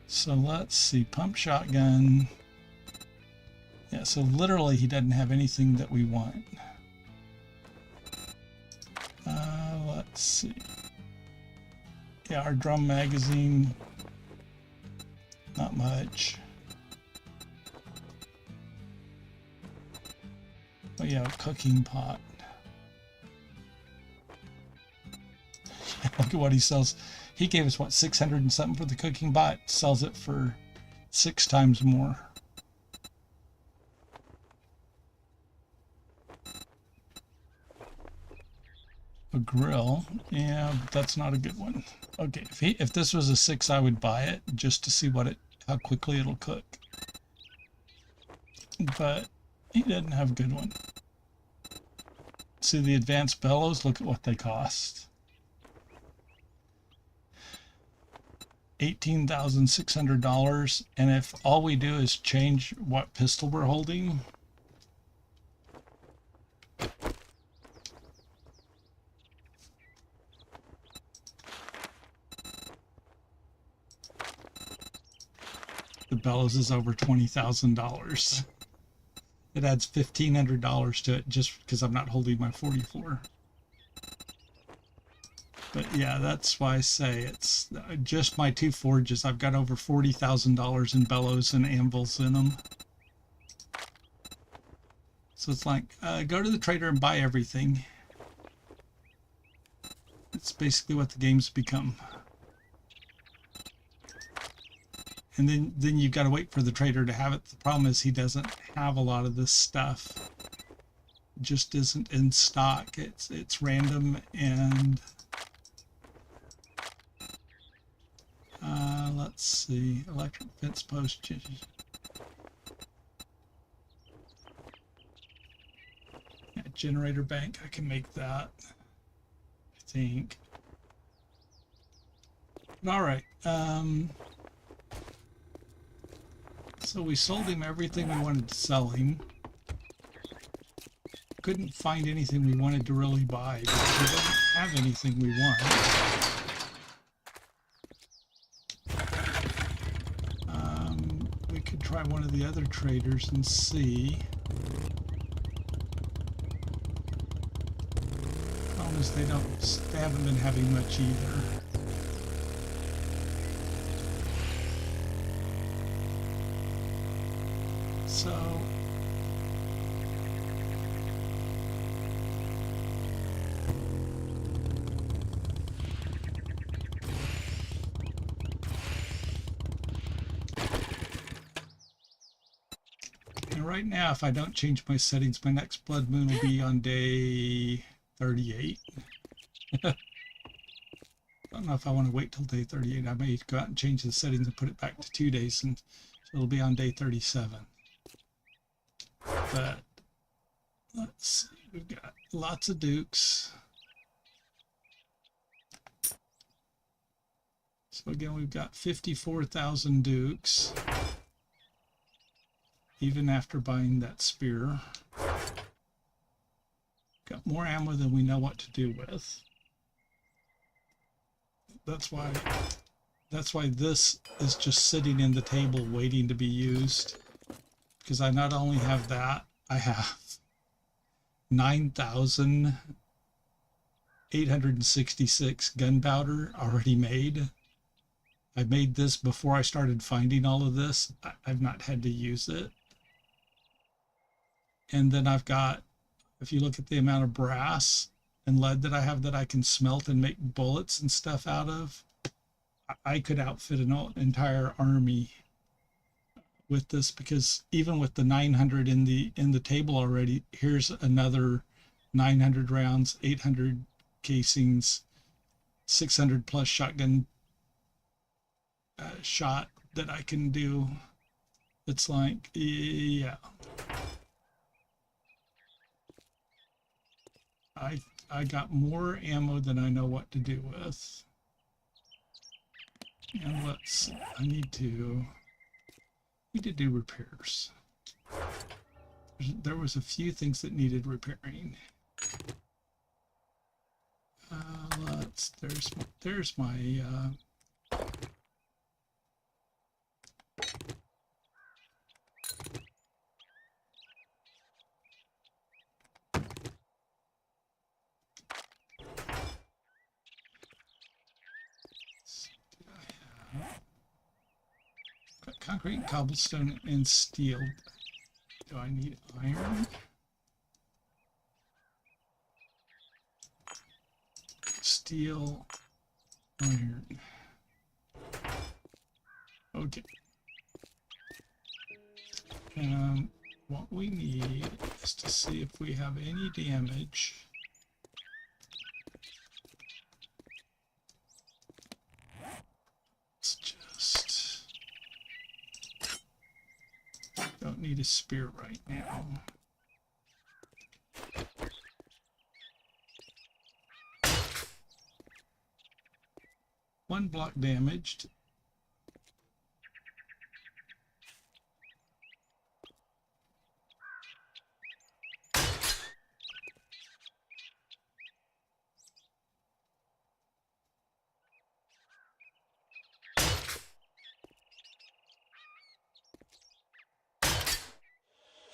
So let's see, pump shotgun. Yeah, so literally he doesn't have anything that we want. Let's see. Yeah, our drum magazine, not much. Oh yeah, cooking pot. Look at what he sells. He gave us what, 600 and something for the cooking pot. Sells it for 6 times more. A grill, yeah, but that's not a good one. Okay, if this was a 6, I would buy it just to see how quickly it'll cook. But he doesn't have a good one. See the advanced bellows? Look at what they cost. $18,600, and if all we do is change what pistol we're holding, the bellows is over $20,000. It adds $1,500 to it just because I'm not holding my 44. But yeah, that's why I say it's just my 2 forges. I've got over $40,000 in bellows and anvils in them. So it's like, go to the trader and buy everything. It's basically what the game's become. And then you've got to wait for the trader to have it. The problem is he doesn't have a lot of this stuff. It just isn't in stock. It's random, and let's see, electric fence post. Yeah, generator bank, I can make that, I think. All right. So we sold him everything we wanted to sell him. Couldn't find anything we wanted to really buy because we didn't have anything we want. We could try one of the other traders and see. Problem is they haven't been having much either. So and right now, if I don't change my settings, my next blood moon will be on day 38. I don't know if I want to wait till day 38. I may go out and change the settings and put it back to 2 days, and it'll be on day 37. But let's see, we've got lots of dukes. So again, we've got 54,000 dukes, even after buying that spear. Got more ammo than we know what to do with. That's why this is just sitting in the table waiting to be used. Because I not only have that, I have 9,866 gunpowder already made. I made this before I started finding all of this. I've not had to use it. And then I've got, if you look at the amount of brass and lead that I have that I can smelt and make bullets and stuff out of, I could outfit an entire army with this, because even with the 900 in the table already, here's another 900 rounds, 800 casings, 600 plus shotgun shot that I can do. It's like, yeah, I got more ammo than I know what to do with. And I need to do repairs. There was a few things that needed repairing. There's my got concrete, cobblestone, and steel. Do I need iron? Steel, iron. Okay. What we need is to see if we have any damage. Let's just... Don't need a spear right now. One block damaged.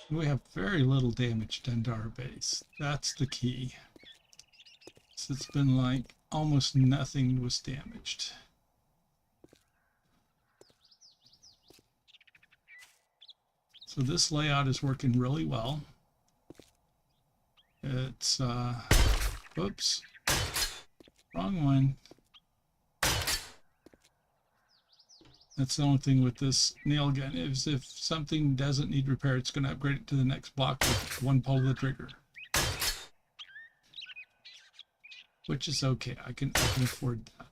We have very little damage done to our base. That's the key. So it's been like almost nothing was damaged. So this layout is working really well. It's, whoops, wrong one. That's the only thing with this nail gun is if something doesn't need repair, it's going to upgrade it to the next block with one pull of the trigger. Which is okay. I can afford that.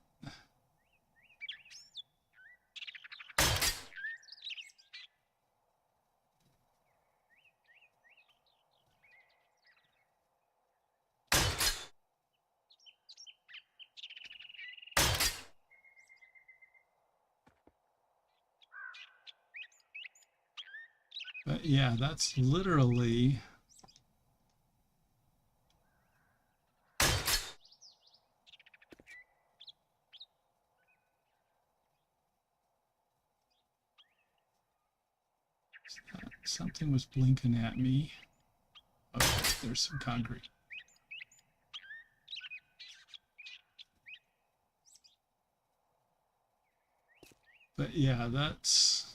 But yeah, that's literally something was blinking at me. Okay, there's some concrete. But yeah, that's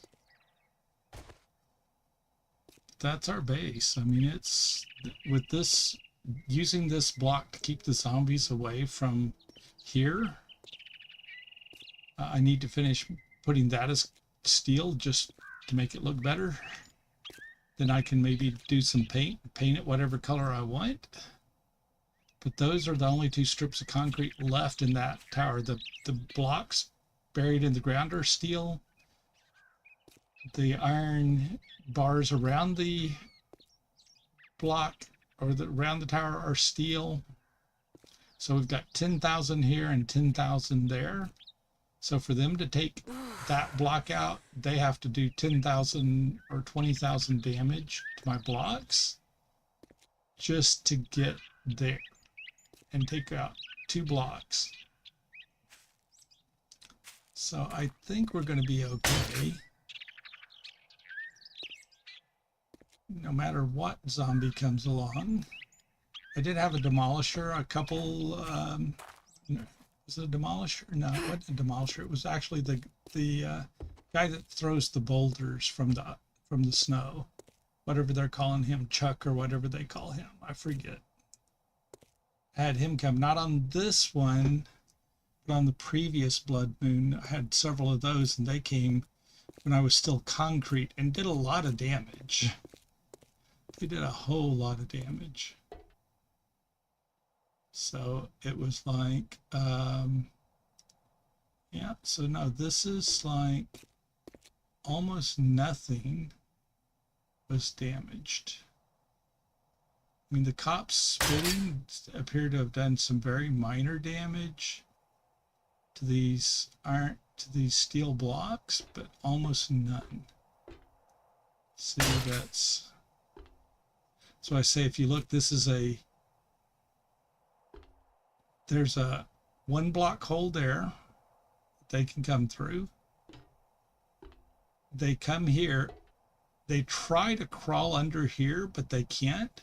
our base. I mean, it's with this, using this block to keep the zombies away from here. I need to finish putting that as steel just to make it look better. Then I can maybe do some paint it whatever color I want. But those are the only two strips of concrete left in that tower. The blocks buried in the ground are steel. The iron bars around the block or around the tower are steel. So we've got 10,000 here and 10,000 there. So for them to take that block out, they have to do 10,000 or 20,000 damage to my blocks just to get there and take out 2 blocks. So I think we're going to be okay. No matter what zombie comes along. I did have a demolisher, a couple, was it a demolisher? No, it wasn't a demolisher. It was actually the guy that throws the boulders from the snow. Whatever they're calling him, Chuck or whatever they call him. I forget. I had him come, not on this one, but on the previous Blood Moon. I had several of those, and they came when I was still concrete and did a lot of damage. They did a whole lot of damage. So it was like, yeah, so no, this is like almost nothing was damaged. I mean, the cops spitting appear to have done some very minor damage to these steel blocks, but almost none. See, that's so I say if you look, this is there's a 1 block hole there they can come through. They come here, they try to crawl under here, but they can't.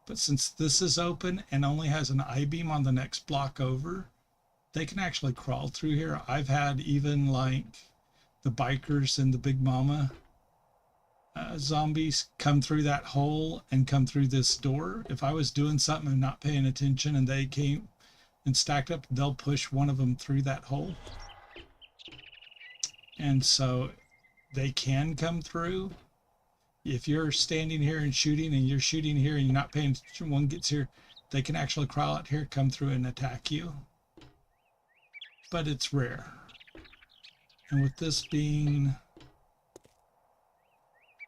But since this is open and only has an I-beam on the next block over, they can actually crawl through here. I've had even like the bikers and the Big Mama zombies come through that hole and come through this door. If I was doing something and not paying attention and they came and stacked up, they'll push one of them through that hole. And so they can come through. If you're standing here and you're shooting here and you're not paying attention, one gets here, they can actually crawl out here, come through and attack you. But it's rare. And with this being,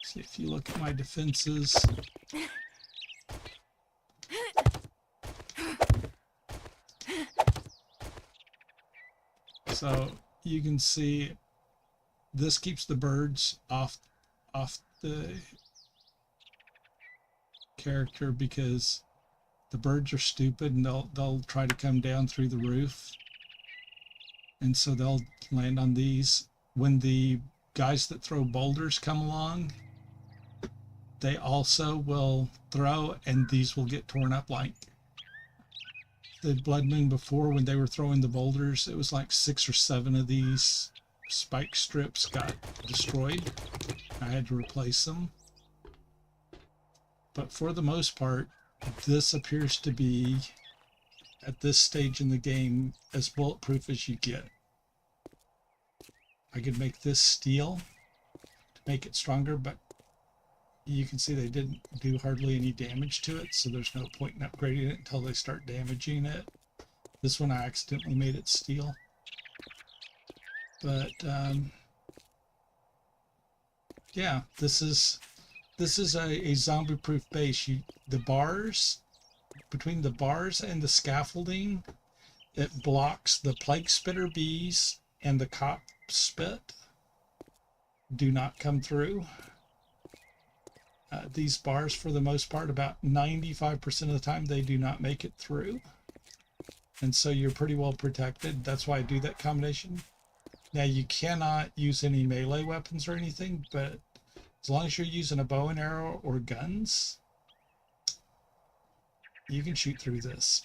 see if you look at my defenses. So you can see this keeps the birds off the character, because the birds are stupid and they'll try to come down through the roof, and so they'll land on these. When the guys that throw boulders come along, they also will throw, and these will get torn up. Like the Blood Moon before, when they were throwing the boulders, it was like 6 or 7 of these spike strips got destroyed. I had to replace them. But for the most part, this appears to be, at this stage in the game, as bulletproof as you get. I could make this steel to make it stronger, but you can see they didn't do hardly any damage to it, so there's no point in upgrading it until they start damaging it. This one I accidentally made it steel. But yeah, this is a zombie-proof base. The bars, between the bars and the scaffolding, it blocks the plague spitter bees and the cop spit. Do not come through. These bars, for the most part, about 95% of the time, they do not make it through. And so you're pretty well protected. That's why I do that combination. Now, you cannot use any melee weapons or anything, but as long as you're using a bow and arrow or guns, you can shoot through this.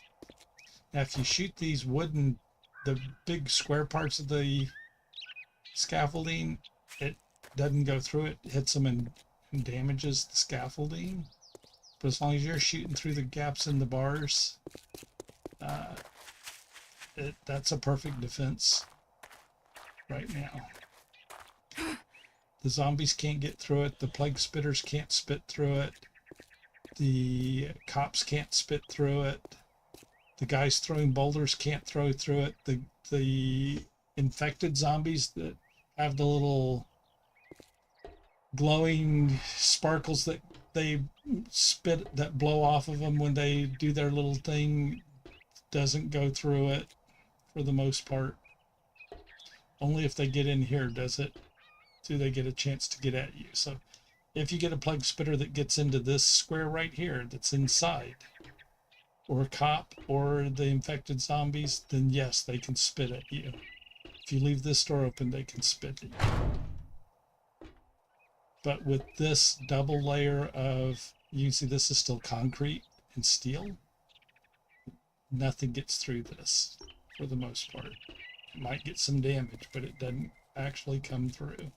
Now, if you shoot these wooden, the big square parts of the scaffolding, it doesn't go through it, hits them and damages the scaffolding. But as long as you're shooting through the gaps in the bars, that's a perfect defense right now. The zombies can't get through it. The plague spitters can't spit through it. The cops can't spit through it. The guys throwing boulders can't throw through it. The infected zombies that have the little glowing sparkles that they spit, that blow off of them when they do their little thing, doesn't go through it for the most part. Only if they get in here do they get a chance to get at you. So if you get a plague spitter that gets into this square right here that's inside, or a cop or the infected zombies, then yes, they can spit at you. If you leave this door open, they can spit at you. But with this double layer of, you can see this is still concrete and steel, nothing gets through this for the most part. It might get some damage, but it doesn't actually come through.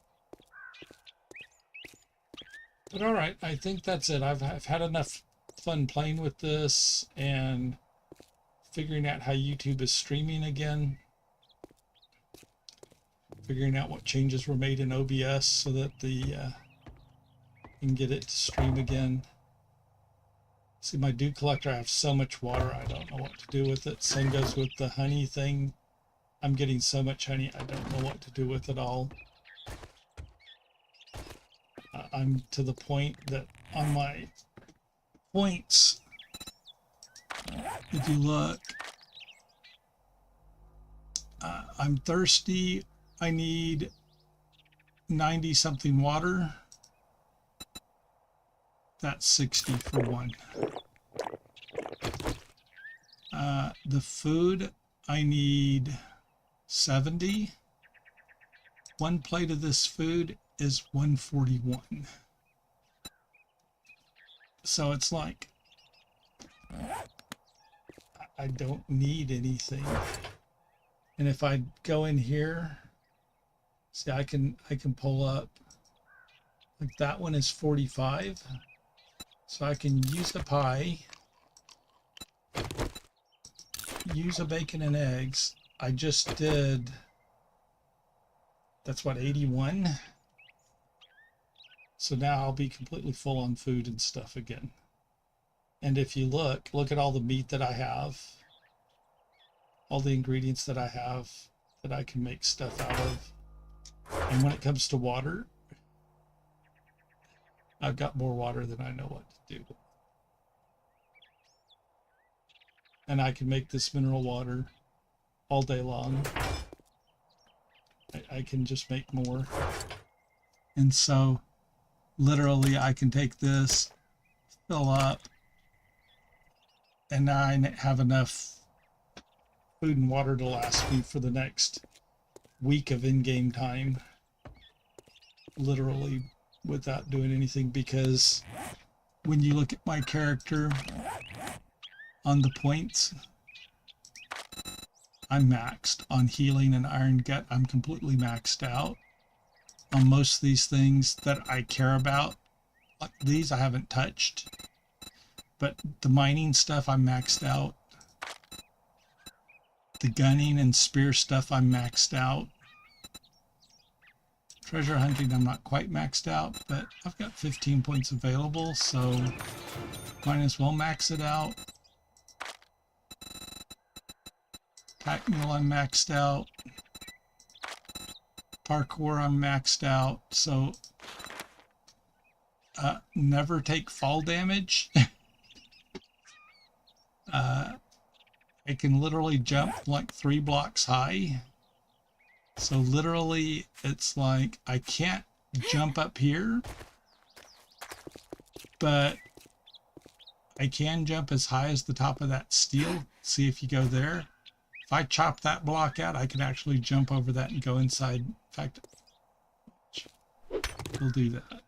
But all right, I think that's it. I've had enough fun playing with this and figuring out how YouTube is streaming again. Figuring out what changes were made in OBS so that you can get it to stream again. See, my dew collector, I have so much water, I don't know what to do with it. Same goes with the honey thing. I'm getting so much honey, I don't know what to do with it all. I'm to the point that on my points, if you look, I'm thirsty. I need 90 something water. That's 60 for one. The food, I need 70. One plate of this food is 141. So it's like I don't need anything. And if I go in here, see, I can pull up, like that one is 45. So I can use a pie, use a bacon and eggs. I just did, that's what, 81? So now I'll be completely full on food and stuff again. And if you look at all the meat that I have, all the ingredients that I have that I can make stuff out of. And when it comes to water, I've got more water than I know what to do. And I can make this mineral water all day long. I can just make more. And so literally I can take this, fill up, and now I have enough food and water to last me for the next week of in-game time. Literally without doing anything, because when you look at my character on the points, I'm maxed on healing and iron gut. I'm completely maxed out on most of these things that I care about. Like these I haven't touched, but the mining stuff I'm maxed out. The gunning and spear stuff I'm maxed out. Treasure hunting I'm not quite maxed out, but I've got 15 points available, so might as well max it out. Pack mule I'm maxed out. Parkour I'm maxed out, so never take fall damage. I can literally jump like 3 blocks high. So literally it's like I can't jump up here, but I can jump as high as the top of that steel. See if you go there. If I chop that block out, I can actually jump over that and go inside. In fact, we'll do that.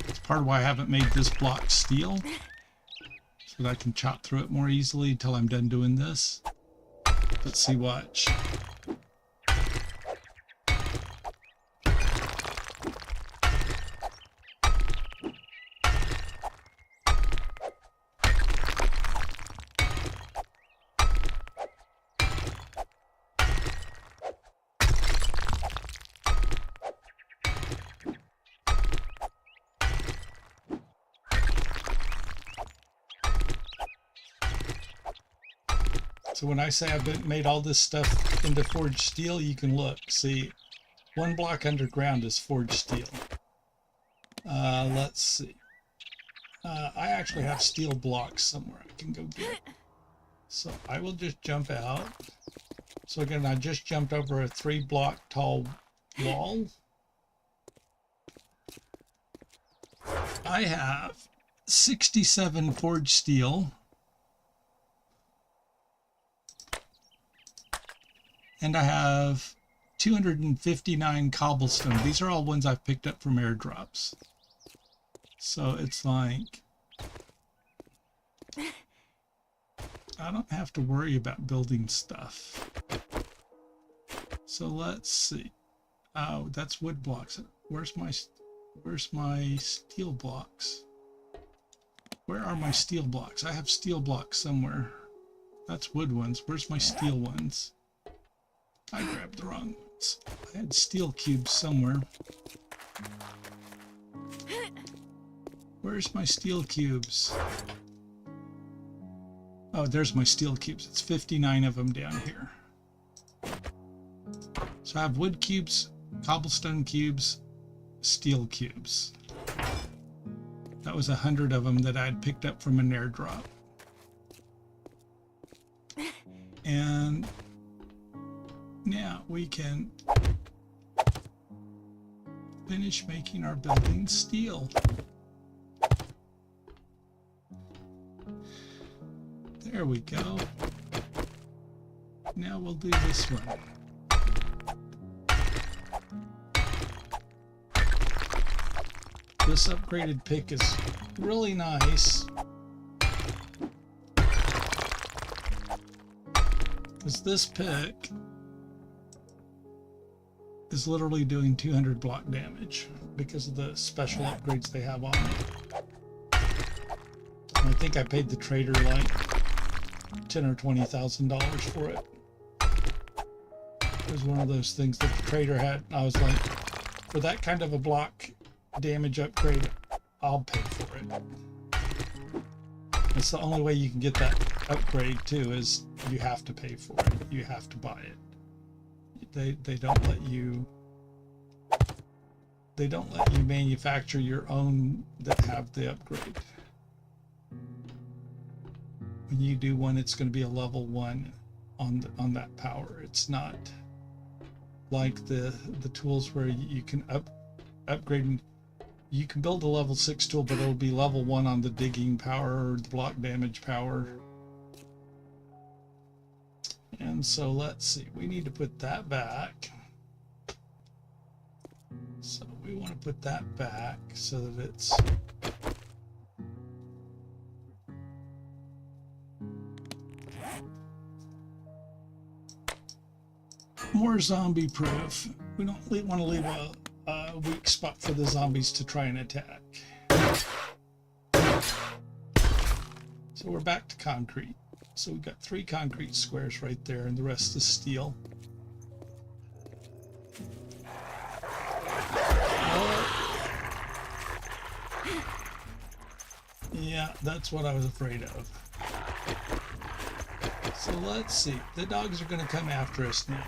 It's part of why I haven't made this block steel, so that I can chop through it more easily until I'm done doing this. Let's see, watch. So when I say I've made all this stuff into forged steel, you can look. See, 1 block underground is forged steel. Let's see. I actually have steel blocks somewhere I can go get. So I will just jump out. So again, I just jumped over a 3 block tall wall. I have 67 forged steel. And I have 259 cobblestone. These are all ones I've picked up from airdrops. So it's like, I don't have to worry about building stuff. So let's see. Oh, that's wood blocks. Where's my steel blocks? Where are my steel blocks? I have steel blocks somewhere. That's wood ones. Where's my steel ones? I grabbed the wrong ones. I had steel cubes somewhere. Where's my steel cubes? Oh, there's my steel cubes. It's 59 of them down here. So I have wood cubes, cobblestone cubes, steel cubes. That was 100 of them that I had picked up from an airdrop. And now we can finish making our building steel. There we go. Now we'll do this one. This upgraded pick is really nice. Because this pick is literally doing 200 block damage because of the special upgrades they have on it. And I think I paid the trader like $10,000 or $20,000 for it. It was one of those things that the trader had. I was like, for that kind of a block damage upgrade, I'll pay for it. It's the only way you can get that upgrade too, is you have to pay for it. You have to buy it. They don't let you manufacture your own that have the upgrade. When you do one, it's going to be a level 1 on that power. It's not like the tools where you can upgrade. You can build a level 6 tool, but it'll be level 1 on the digging power or the block damage power. And so let's see, we need to put that back. So we want to put that back so that it's more zombie proof. We don't want to leave a weak spot for the zombies to try and attack. So we're back to concrete. So we've got 3 concrete squares right there, and the rest is steel. Yeah, that's what I was afraid of. So let's see. The dogs are going to come after us now.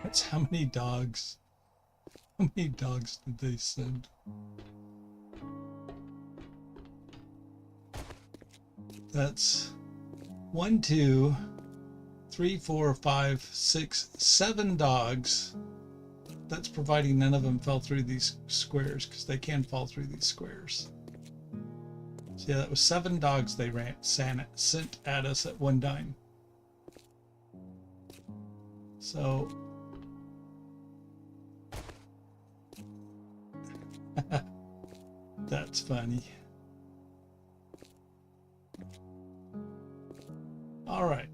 That's how many dogs. How many dogs did they send? That's 1, 2, 3, 4, 5, 6, 7 dogs. That's providing none of them fell through these squares, because they can fall through these squares. So yeah, that was 7 dogs they sent at us at one time. So that's funny. All right.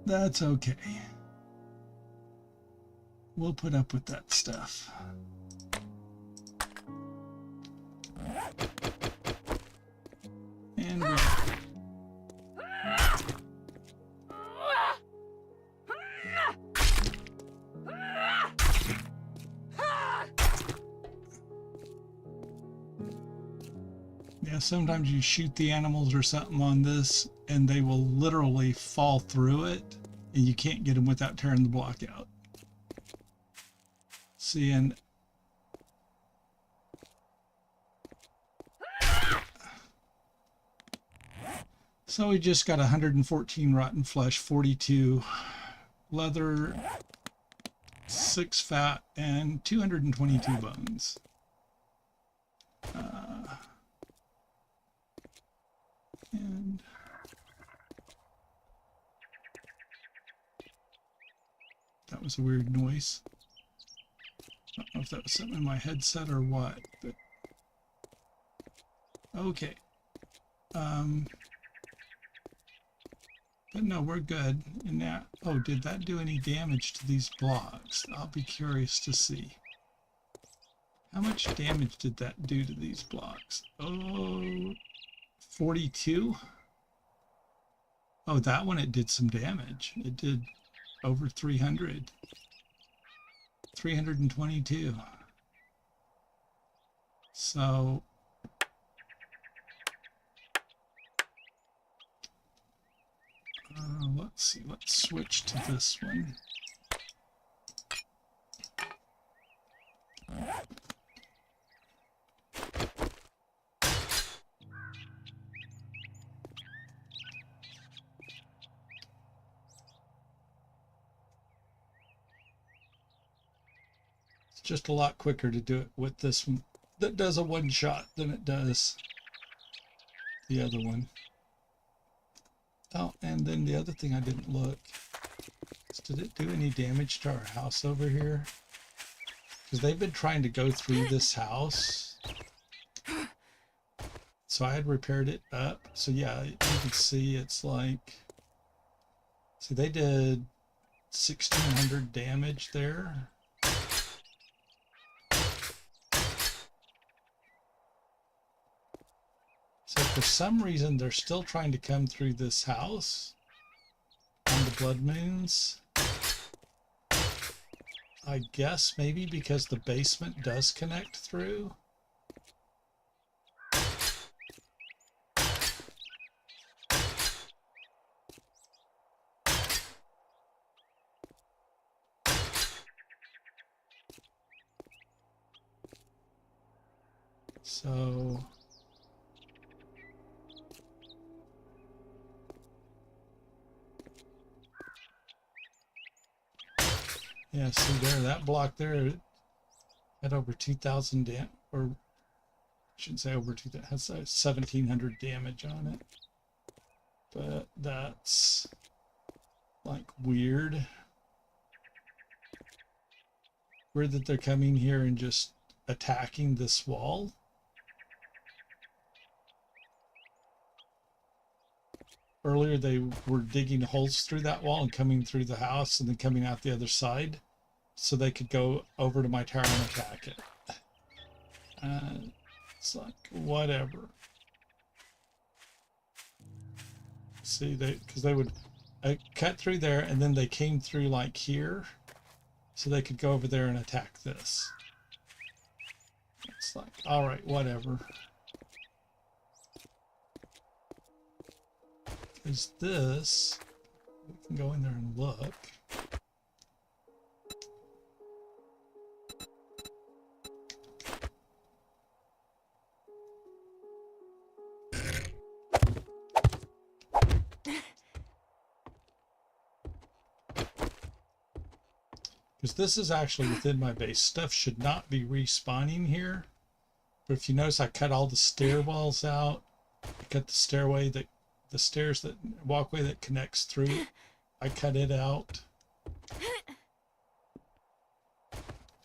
That's okay. We'll put up with that stuff. And yeah, sometimes you shoot the animals or something on this and they will literally fall through it and you can't get them without tearing the block out. See, and so we just got 114 rotten flesh, 42 leather, 6 fat, and 222 bones. And that was a weird noise. I don't know if that was something in my headset or what, but okay. But no, we're good. And now, oh, did that do any damage to these blocks? I'll be curious to see. How much damage did that do to these blocks? Oh, 42? Oh, that one, it did some damage. It did over 300. 322. So Let's see, let's switch to this one. It's just a lot quicker to do it with this one that does a one shot than it does the other one. Oh, and then the other thing I didn't look is, did it do any damage to our house over here? Because they've been trying to go through this house. So I had repaired it up. So yeah, you can see it's like, see, they did 1,600 damage there. So for some reason, they're still trying to come through this house on the blood moons. I guess maybe because the basement does connect through. So yeah, see there, that block there had over 2,000 damage, or I shouldn't say over 2,000, has 1,700 damage on it. But that's like weird. Weird that they're coming here and just attacking this wall. Earlier they were digging holes through that wall and coming through the house and then coming out the other side so they could go over to my tower and attack it. It's like, whatever. See, because they would cut through there and then they came through like here so they could go over there and attack this. It's like, all right, whatever. Because this, we can go in there and look. Because this is actually within my base. Stuff should not be respawning here. But if you notice, I cut all the stairwells out. I cut the stairway that, the stairs that, walkway that connects through. I cut it out.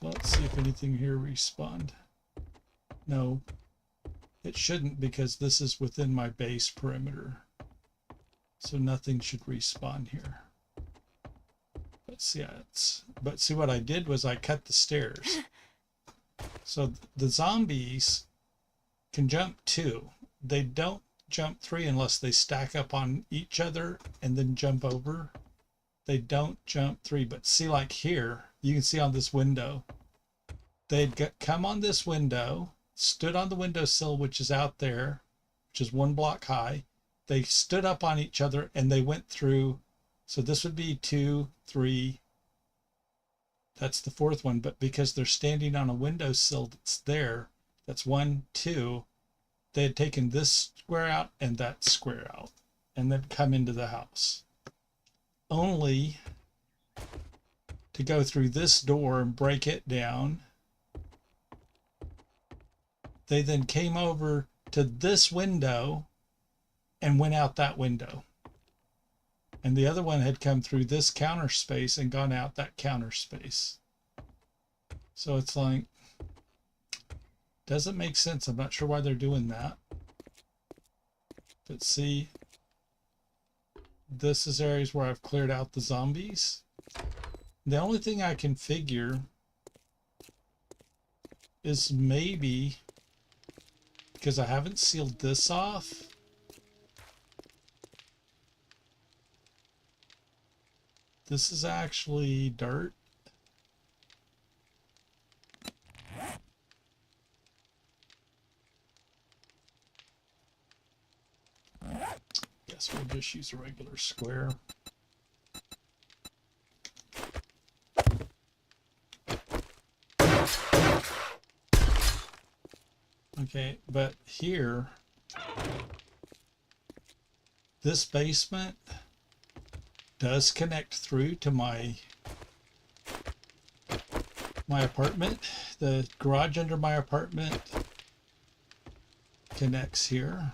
Let's see if anything here respawned. No, it shouldn't, because this is within my base perimeter. So nothing should respawn here. But see what I did was I cut the stairs. So the zombies can jump 2. They don't jump 3 unless they stack up on each other and then jump over. They don't jump 3, but see, like here, you can see on this window, they'd come on this window, stood on the windowsill, which is out there, which is 1 block high. They stood up on each other and they went through. So this would be 2, 3. That's the 4th one. But because they're standing on a windowsill that's there, that's 1, 2. They had taken this square out and that square out and then come into the house. Only to go through this door and break it down. They then came over to this window and went out that window. And the other one had come through this counter space and gone out that counter space. So it's like, doesn't make sense. I'm not sure why they're doing that. But see, this is areas where I've cleared out the zombies. The only thing I can figure is maybe because I haven't sealed this off. This is actually dirt. Yes, So we'll just use a regular square. Okay, but here, this basement does connect through to my apartment. The garage under my apartment connects here.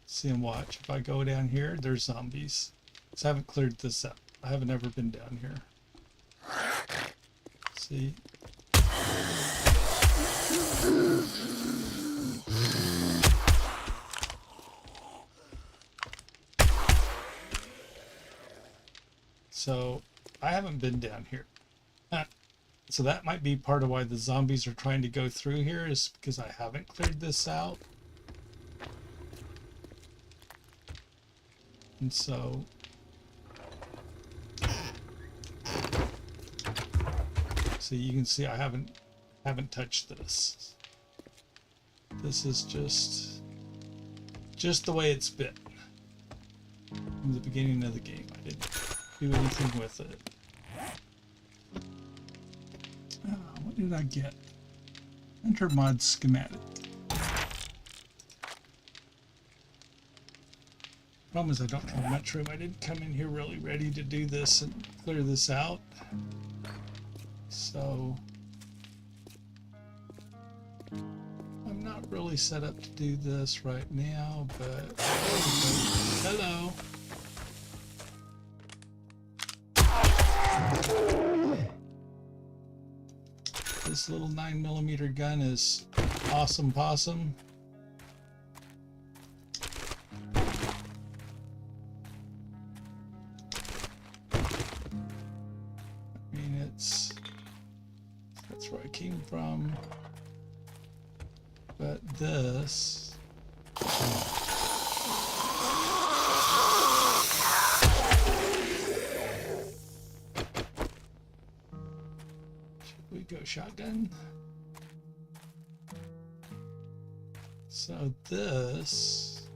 See and watch. If I go down here, there's zombies. So I haven't cleared this up. I haven't ever been down here. See? So I haven't been down here. So that might be part of why the zombies are trying to go through here, is because I haven't cleared this out. And so you can see I haven't touched this. This is just the way it's been from the beginning of the game. I didn't do anything with it. What did I get? Enter mod schematic. Problem is I don't have much room. I didn't come in here really ready to do this and clear this out. So I'm not really set up to do this right now, but hello. This little 9mm gun is awesome possum. I mean, that's where I came from. But this, should we go shotgun? So this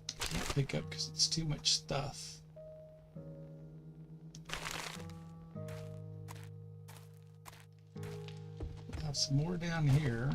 I can't pick up because it's too much stuff. We'll have some more down here.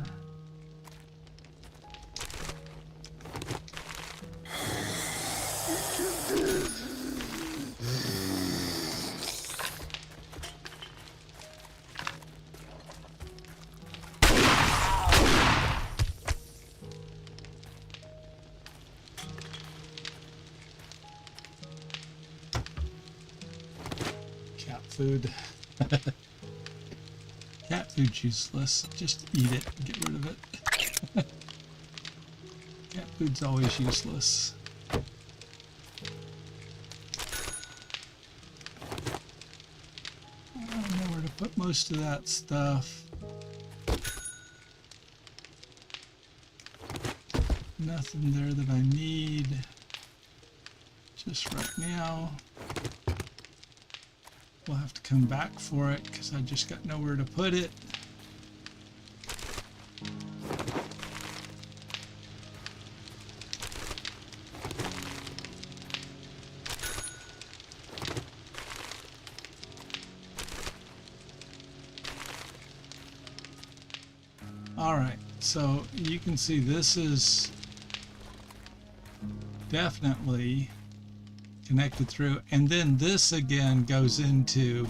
Food. Cat food's useless. Just eat it and get rid of it. Cat food's always useless. I don't know where to put most of that stuff. Nothing there that I need just right now. We'll have to come back for it because I just got nowhere to put it. All right, so you can see this is definitely connected through, and then this again goes into,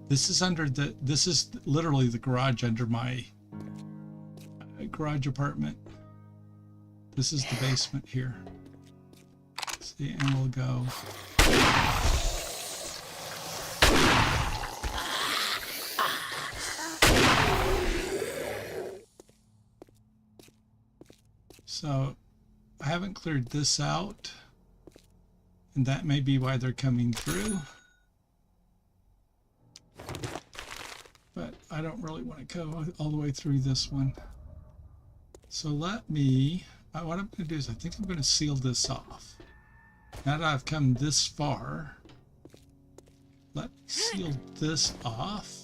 this is literally the garage under my garage apartment. This is the basement here. See, and we'll go. So I haven't cleared this out. And that may be why they're coming through. But I don't really want to go all the way through this one. So what I'm going to do is I think I'm going to seal this off. Now that I've come this far, let me seal this off.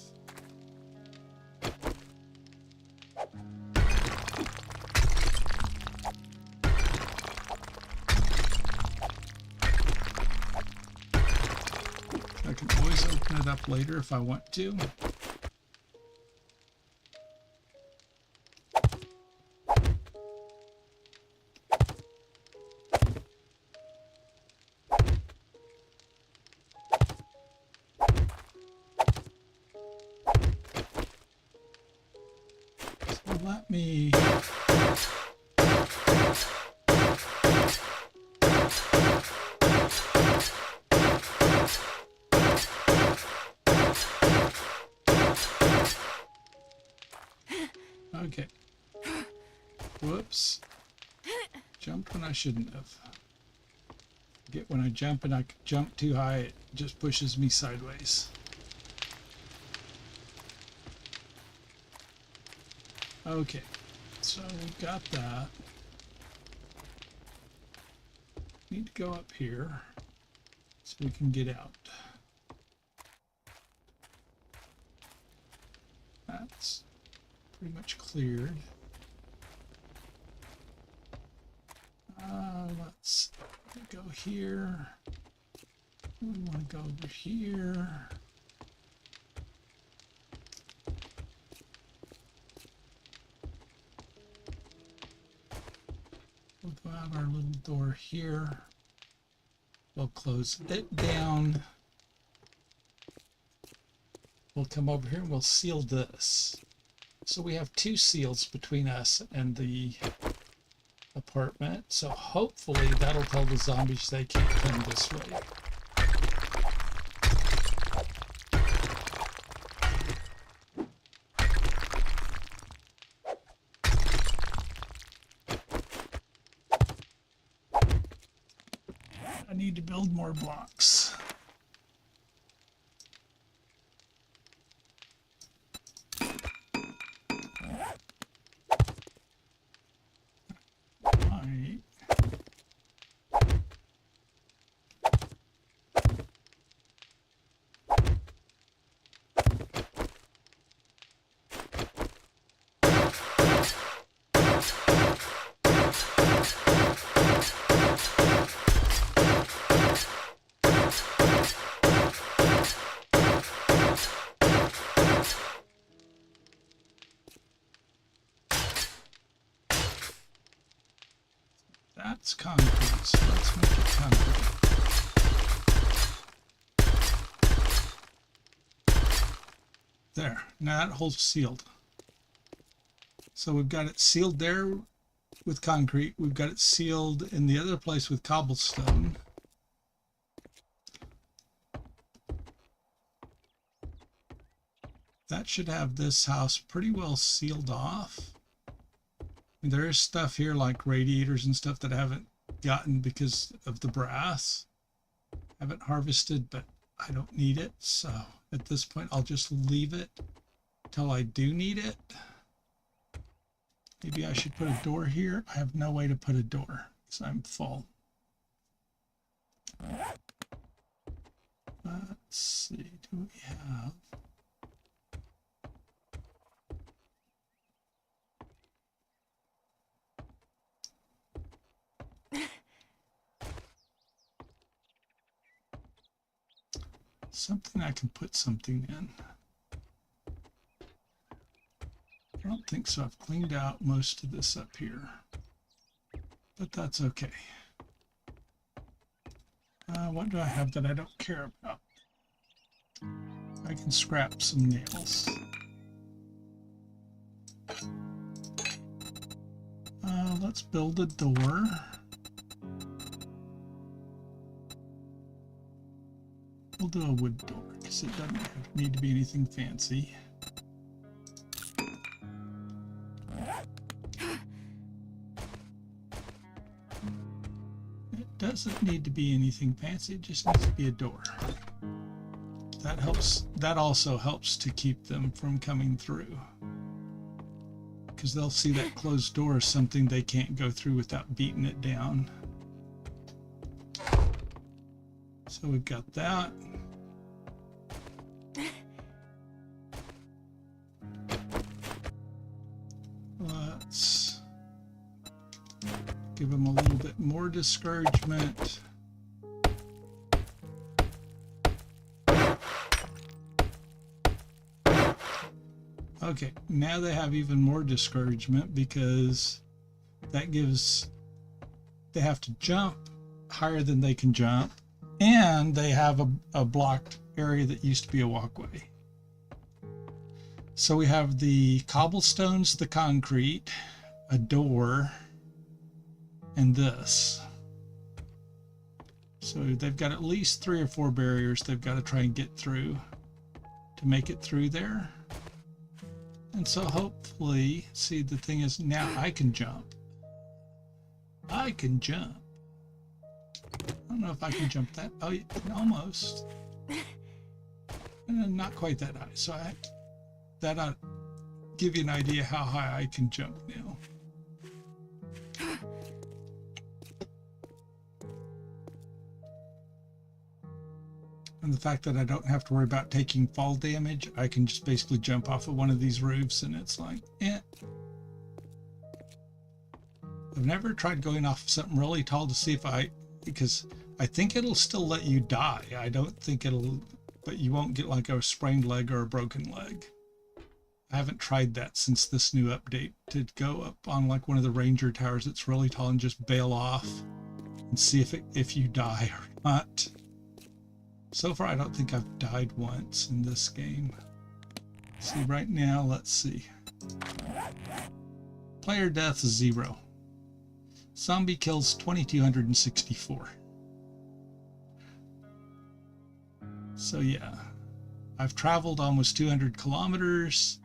up later if I want to. So let me... Okay. Whoops. Jumped when I shouldn't have. Get when I jump and I jump too high, it just pushes me sideways. Okay, so we got that. Need to go up here so we can get out. That's pretty much cleared. Let's go here. We want to go over here. We'll go out our little door here. We'll close it down. We'll come over here and we'll seal this. So we have 2 seals between us and the apartment. So hopefully that'll tell the zombies they can't come this way. I need to build more blocks. Alright. That's concrete, so let's make it concrete. There, now that hole's sealed. So we've got it sealed there with concrete. We've got it sealed in the other place with cobblestone. That should have this house pretty well sealed off. There is stuff here like radiators and stuff that I haven't gotten because of the brass. I haven't harvested, but I don't need it. So at this point, I'll just leave it till I do need it. Maybe I should put a door here. I have no way to put a door because I'm full. Let's see, do we have... something I can put something in? I don't think so. I've cleaned out most of this up here, but that's okay. What do I have that I don't care about? I can scrap some nails. Let's build a door. We'll do a wood door because it doesn't need to be anything fancy. It doesn't need to be anything fancy, it just needs to be a door. That helps. That also helps to keep them from coming through, because they'll see that closed door as something they can't go through without beating it down. So we've got that. Let's give them a little bit more discouragement. Okay, now they have even more discouragement because that gives, they have to jump higher than they can jump, and they have a blocked area that used to be a walkway. So we have the cobblestones, the concrete, a door, and this. So they've got at least 3 or 4 barriers they've got to try and get through to make it through there. And so hopefully, see, the thing is now I can jump. I can jump. I don't know if I can jump that. Oh, yeah, almost. Not quite that high. So that ought to give you an idea how high I can jump now. And the fact that I don't have to worry about taking fall damage, I can just basically jump off of one of these roofs and it's like, eh. I've never tried going off something really tall to see if because I think it'll still let you die. I don't think it'll, but you won't get like a sprained leg or a broken leg. I haven't tried that since this new update, to go up on like one of the ranger towers that's really tall and just bail off and see if you die or not. So far, I don't think I've died once in this game. See, right now, let's see. Player death is 0. Zombie kills 2,264. So yeah, I've traveled almost 200 kilometers,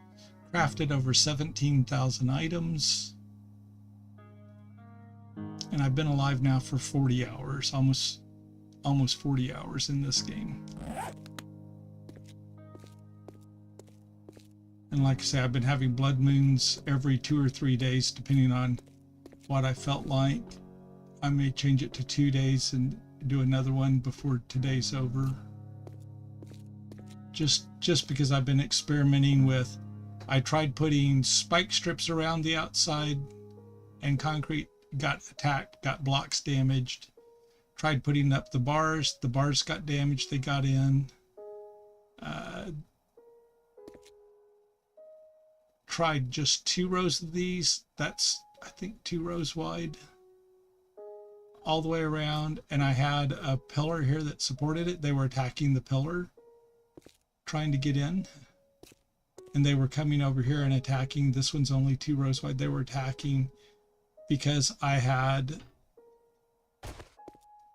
crafted over 17,000 items, and I've been alive now for 40 hours, almost 40 hours in this game. And like I say, I've been having blood moons every 2 or 3 days, depending on what I felt like. I may change it to 2 days and do another one before today's over. Just because I've been experimenting with, I tried putting spike strips around the outside and concrete, got attacked, got blocks damaged. Tried putting up the bars got damaged, they got in. Tried just 2 rows of these, that's I think 2 rows wide, all the way around, and I had a pillar here that supported it. They were attacking the pillar, trying to get in, and they were coming over here and attacking. This one's only 2 rows wide. They were attacking because I had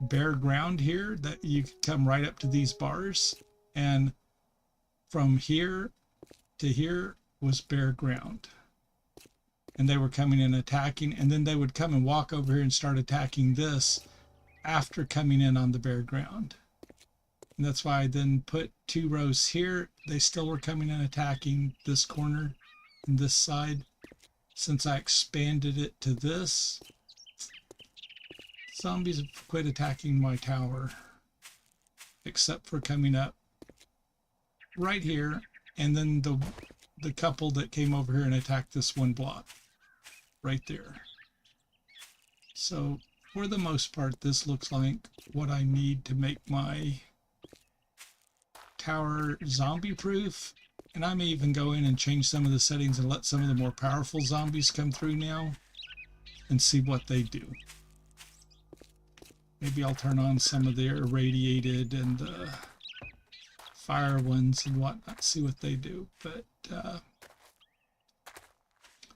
bare ground here that you could come right up to these bars, and from here to here was bare ground, and they were coming and attacking, and then they would come and walk over here and start attacking this after coming in on the bare ground. And that's why I then put 2 rows here. They still were coming and attacking this corner and this side. Since I expanded it to this, zombies have quit attacking my tower, except for coming up right here, and then the couple that came over here and attacked this one block right there. So for the most part, this looks like what I need to make my tower zombie proof. And I may even go in and change some of the settings and let some of the more powerful zombies come through now and see what they do. Maybe I'll turn on some of the irradiated and the fire ones and whatnot, see what they do. But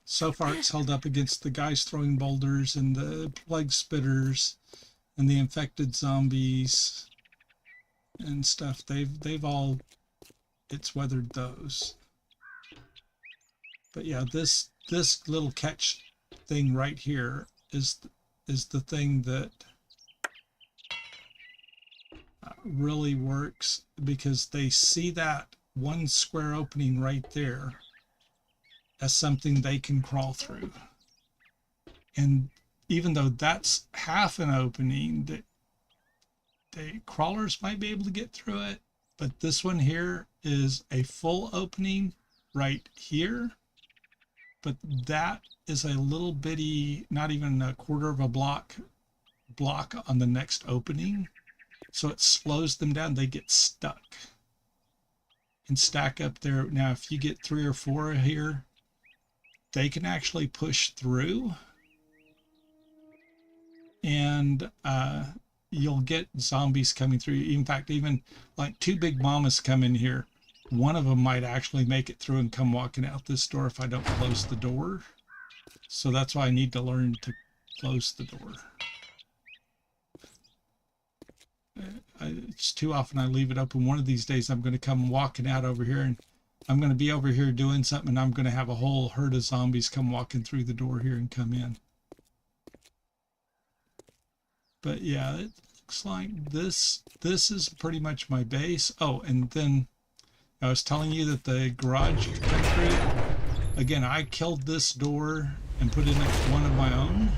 so far it's held up against the guys throwing boulders and the plague spitters and the infected zombies and stuff. They've all, it's weathered those. But yeah, this little catch thing right here is the thing that really works, because they see that one square opening right there as something they can crawl through. And even though that's half an opening, the crawlers might be able to get through it, but this one here is a full opening right here. But that is a little bitty, not even a quarter of a block on the next opening. So it slows them down, they get stuck. and stack up there. Now, if you get 3 or 4 here, they can actually push through, and you'll get zombies coming through. In fact, even like 2 big mamas come in here. One of them might actually make it through and come walking out this door if I don't close the door. So that's why I need to learn to close the door. It's too often I leave it open. One of these days I'm going to come walking out over here, and I'm going to be over here doing something, and I'm going to have a whole herd of zombies come walking through the door here and come in. But yeah, it looks like this is pretty much my base. Oh, and then I was telling you that the garage could come through. Again, I killed this door and put in one of my own.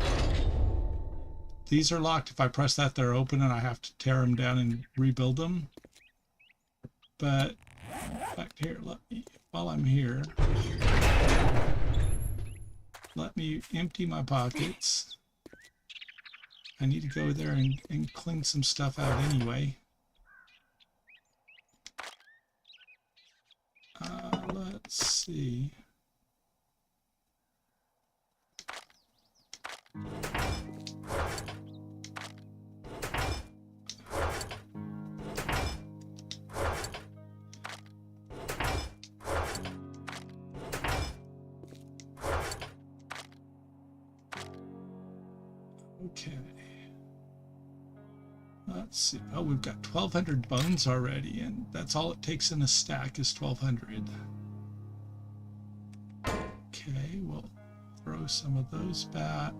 These are locked. If I press that, they're open, and I have to tear them down and rebuild them. But back here, while I'm here, let me empty my pockets. I need to go there and clean some stuff out anyway. Let's see. Okay. Let's see. Oh, we've got 1,200 bones already, and that's all it takes in a stack is 1,200. Okay, we'll throw some of those back.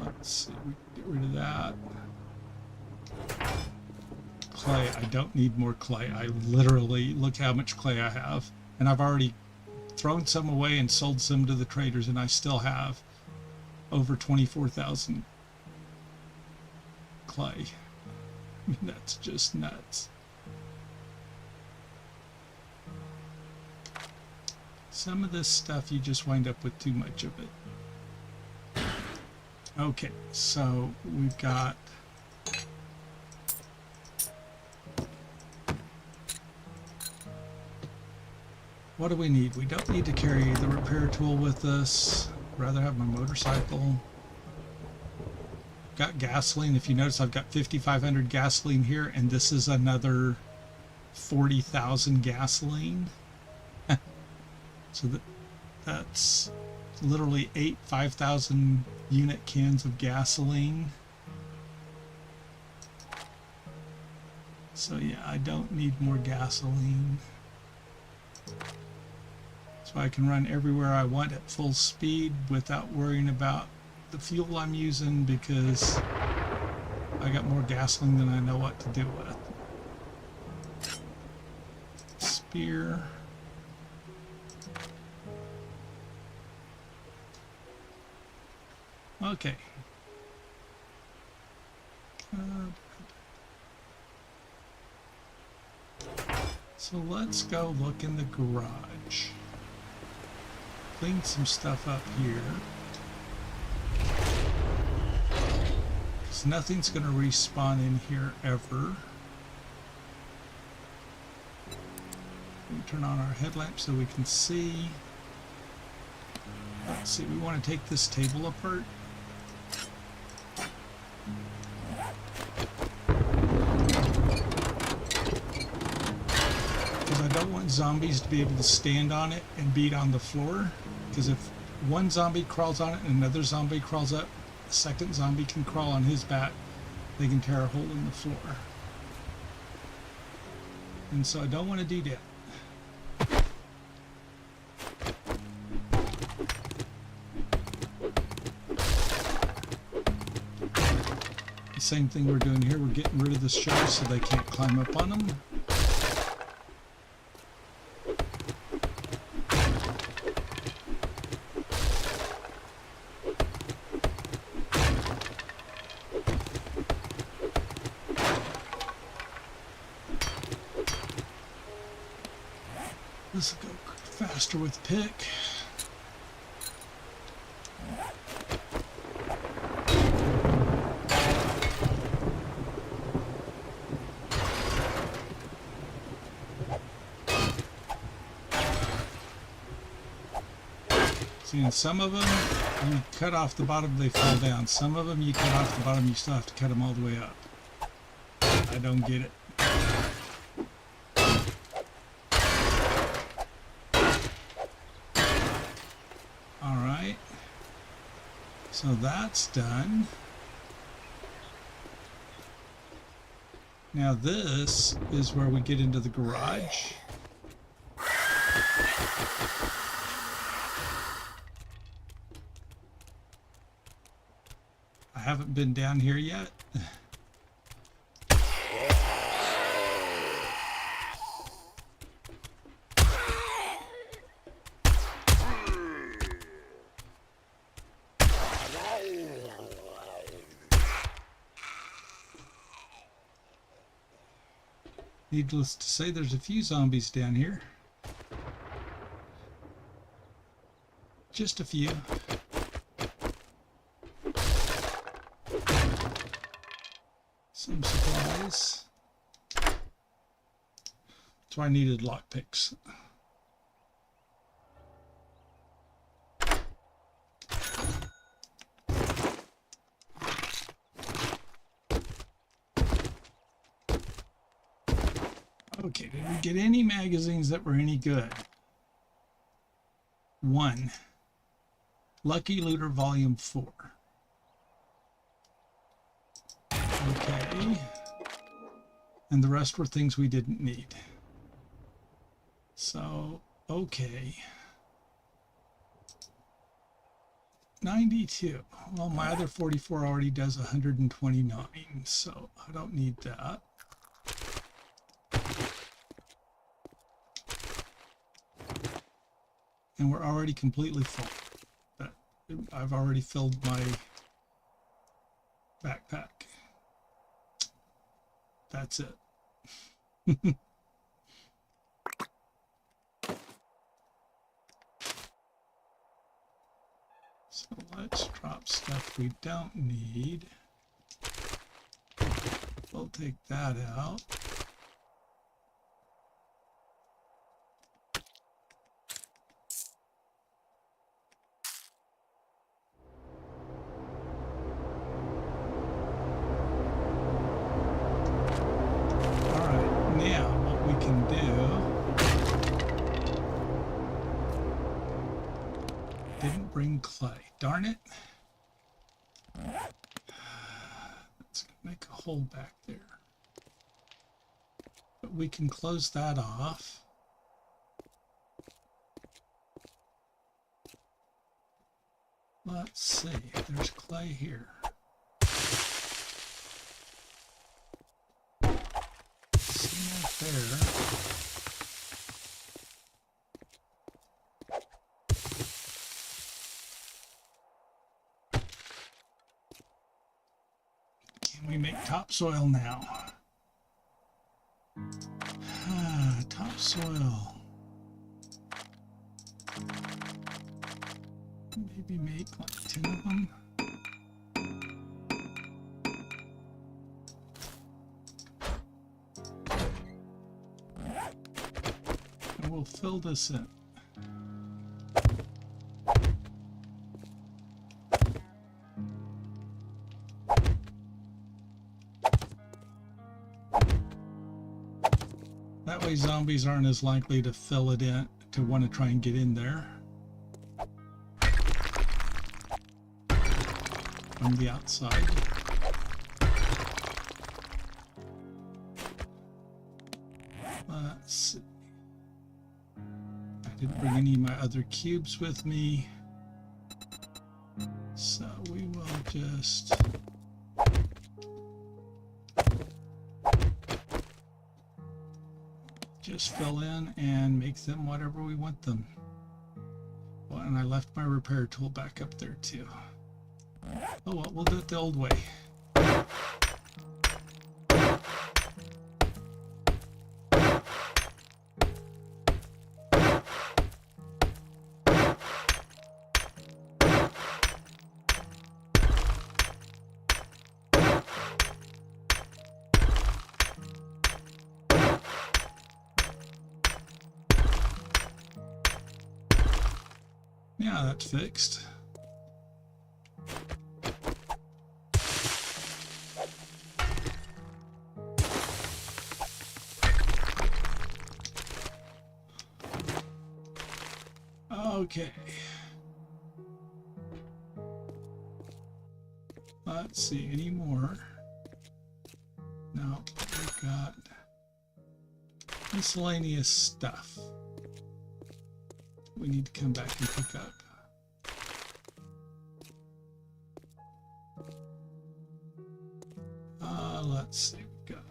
Let's see, we can get rid of that. Clay, I don't need more clay. I literally, look how much clay I have. And I've already thrown some away and sold some to the traders, and I still have over 24,000 clay. I mean, that's just nuts. Some of this stuff, you just wind up with too much of it. Okay, so we've got what do we need? We don't need to carry the repair tool with us. I'd rather have my motorcycle. Got gasoline. If you notice, I've got 5,500 gasoline here, and this is another 40,000 gasoline. So that's literally 8 5,000 unit cans of gasoline. So yeah, I don't need more gasoline. So I can run everywhere I want at full speed without worrying about the fuel I'm using, because I got more gasoline than I know what to do with. Spear. Okay. So let's go look in the garage. Clean some stuff up here. Because nothing's going to respawn in here ever. We turn on our headlamp so we can see. Let's see, we want to take this table apart. Because I don't want zombies to be able to stand on it and beat on the floor. Because if one zombie crawls on it and another zombie crawls up, the second zombie can crawl on his back. They can tear a hole in the floor. And so I don't want to do that. The same thing we're doing here, we're getting rid of the shelves so they can't climb up on them. This will go faster with pick. See, in some of them, you cut off the bottom, they fall down. Some of them, you cut off the bottom, you still have to cut them all the way up. I don't get it. All right. So that's done. Now this is where we get into the garage. I haven't been down here yet. Needless to say, there's a few zombies down here. Just a few. Some supplies. So I needed lockpicks. Okay, did we get any magazines that were any good? One. Lucky Looter Volume 4. Okay. And the rest were things we didn't need. So, okay. 92. Well, my other 44 already does 129, so I don't need that. And we're already completely full. But I've already filled my backpack. That's it. So let's drop stuff we don't need. We'll take that out. Bring clay. Darn it. Let's make a hole back there. But we can close that off. Let's see. There's clay here. Cement there. We make topsoil now. Topsoil. Maybe make like 10 of them. And we'll fill this in. That way zombies aren't as likely to fill it in, to want to try and get in there from the outside. Let's see. I didn't bring any of my other cubes with me, so we will just fill in and make them whatever we want them. Well, and I left my repair tool back up there too. Oh well, we'll do it the old way. Yeah, that's fixed. Okay. Let's see, any more? No, we've got miscellaneous stuff we need to come back and pick up. Let's see, we've got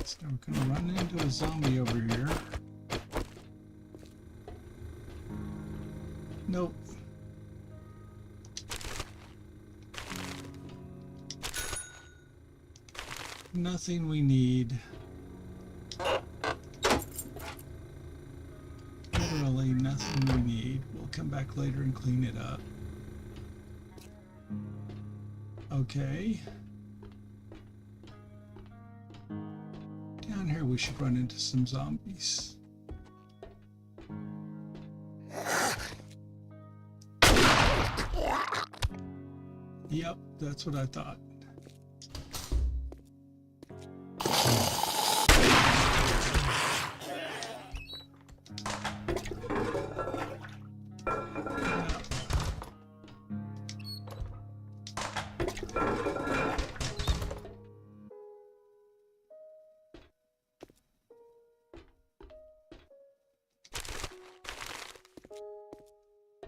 so we're gonna run into a zombie over here. Nope. Nothing we need. Literally nothing we need. We'll come back later and clean it up. Okay. Down here we should run into some zombies. Yep, that's what I thought.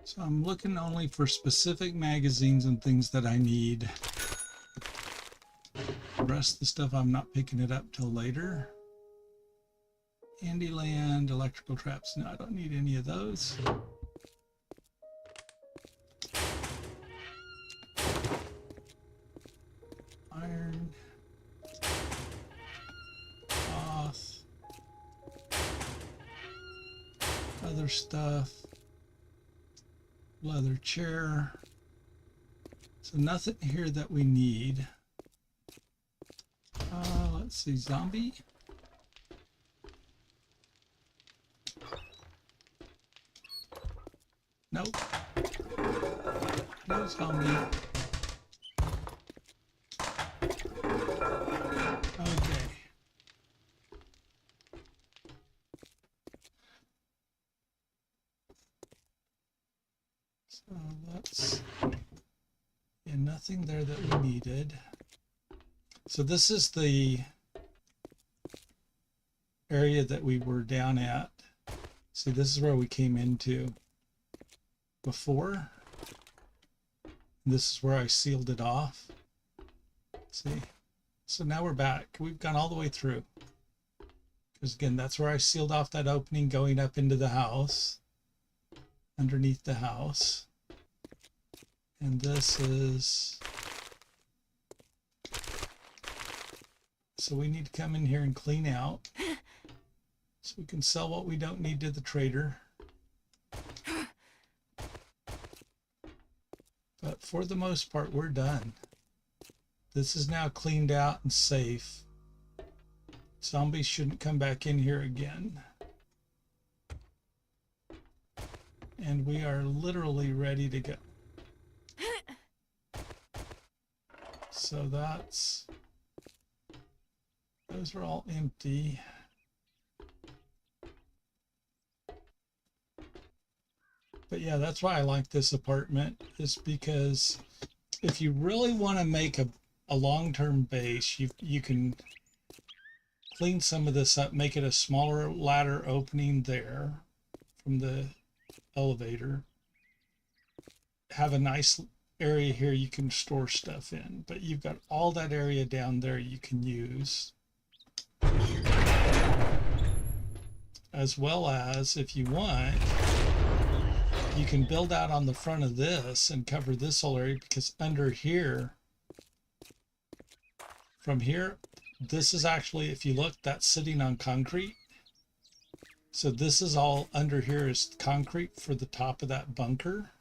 So I'm looking only for specific magazines and things that I need. The rest of the stuff I'm not picking it up till later. Handyland, electrical traps. No, I don't need any of those. Iron. Cloth. Other stuff. Leather chair. So nothing here that we need. Let's see, zombie. Nope. No zombie. Okay. So that's, yeah, nothing there that we needed. So this is the area that we were down at. See, this is where we came into before. This is where I sealed it off. See? So now we're back. We've gone all the way through. Because again, that's where I sealed off that opening going up into the house. Underneath the house. And this is... So we need to come in here and clean out. So we can sell what we don't need to the trader. But for the most part, we're done. This is now cleaned out and safe. Zombies shouldn't come back in here again. And we are literally ready to go. So that's... Those are all empty. But yeah, that's why I like this apartment, is because if you really want to make a long-term base, you can clean some of this up, make it a smaller ladder opening there from the elevator. Have a nice area here you can store stuff in, but you've got all that area down there you can use. As well as, if you want, you can build out on the front of this and cover this whole area, because under here, from here, this is actually, if you look, that's sitting on concrete. So this is all under here is concrete for the top of that bunker.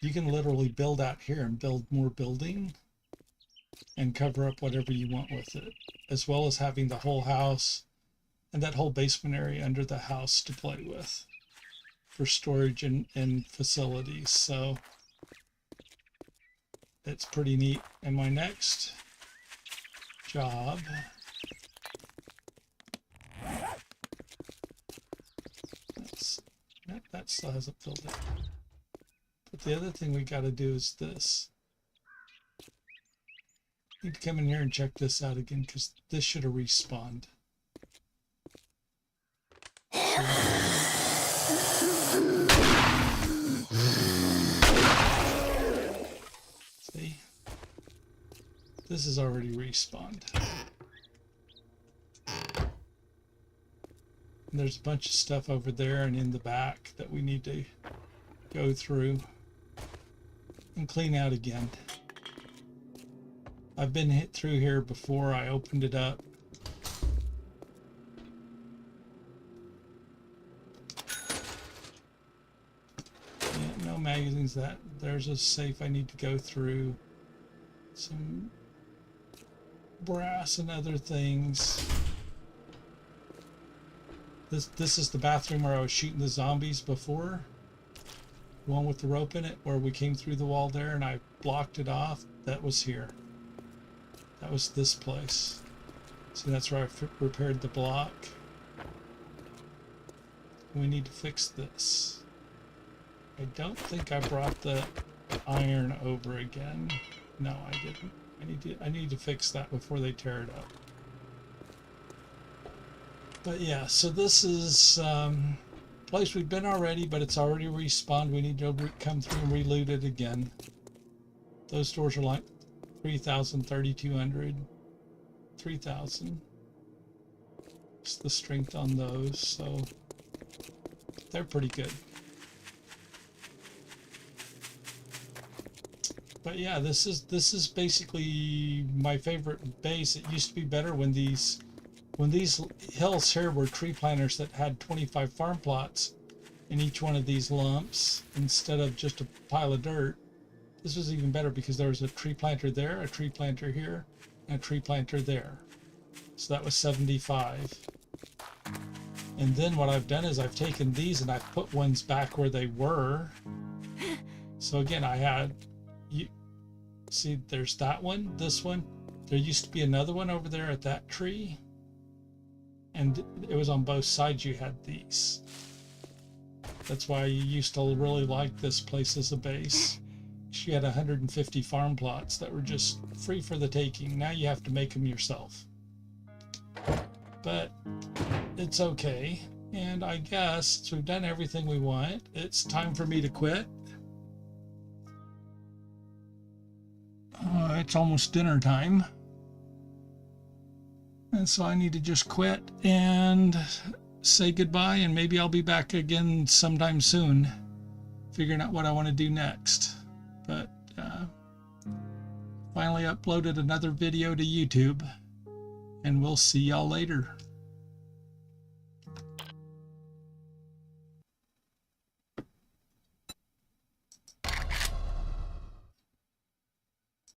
You can literally build out here and build more building. and cover up whatever you want with it, as well as having the whole house and that whole basement area under the house to play with for storage and facilities. So it's pretty neat. And my next job, that still hasn't filled in. But the other thing we got to do is this. Need to come in here and check this out again, because this should have respawned. See? This is already respawned. And there's a bunch of stuff over there and in the back that we need to go through and clean out again. I've been hit through here before. I opened it up. Yeah, no magazines. There's a safe I need to go through. Some brass and other things. This is the bathroom where I was shooting the zombies before. The one with the rope in it, where we came through the wall there and I blocked it off. That was here. That was this place. See, that's where I repaired the block. We need to fix this. I don't think I brought the iron over again. No, I didn't. I need to fix that before they tear it up. But yeah, so this is place we've been already, but it's already respawned. We need to come through and reloot it again. Those doors are like 3,000, 3,200, 3,000. It's the strength on those, so they're pretty good. But yeah, this is basically my favorite base. It used to be better when these hills here were tree planters that had 25 farm plots in each one of these lumps instead of just a pile of dirt. This was even better because there was a tree planter there, a tree planter here, and a tree planter there. So that was 75. And then what I've done is I've taken these and I've put ones back where they were. So again, I had, you see, there's that one, this one. There used to be another one over there at that tree. And it was on both sides you had these. That's why you used to really like this place as a base. She had 150 farm plots that were just free for the taking. Now you have to make them yourself. But it's okay. And I guess since we've done everything we want, it's time for me to quit. It's almost dinner time. And so I need to just quit and say goodbye, and maybe I'll be back again sometime soon, figuring out what I want to do next. But finally uploaded another video to YouTube, and we'll see y'all later.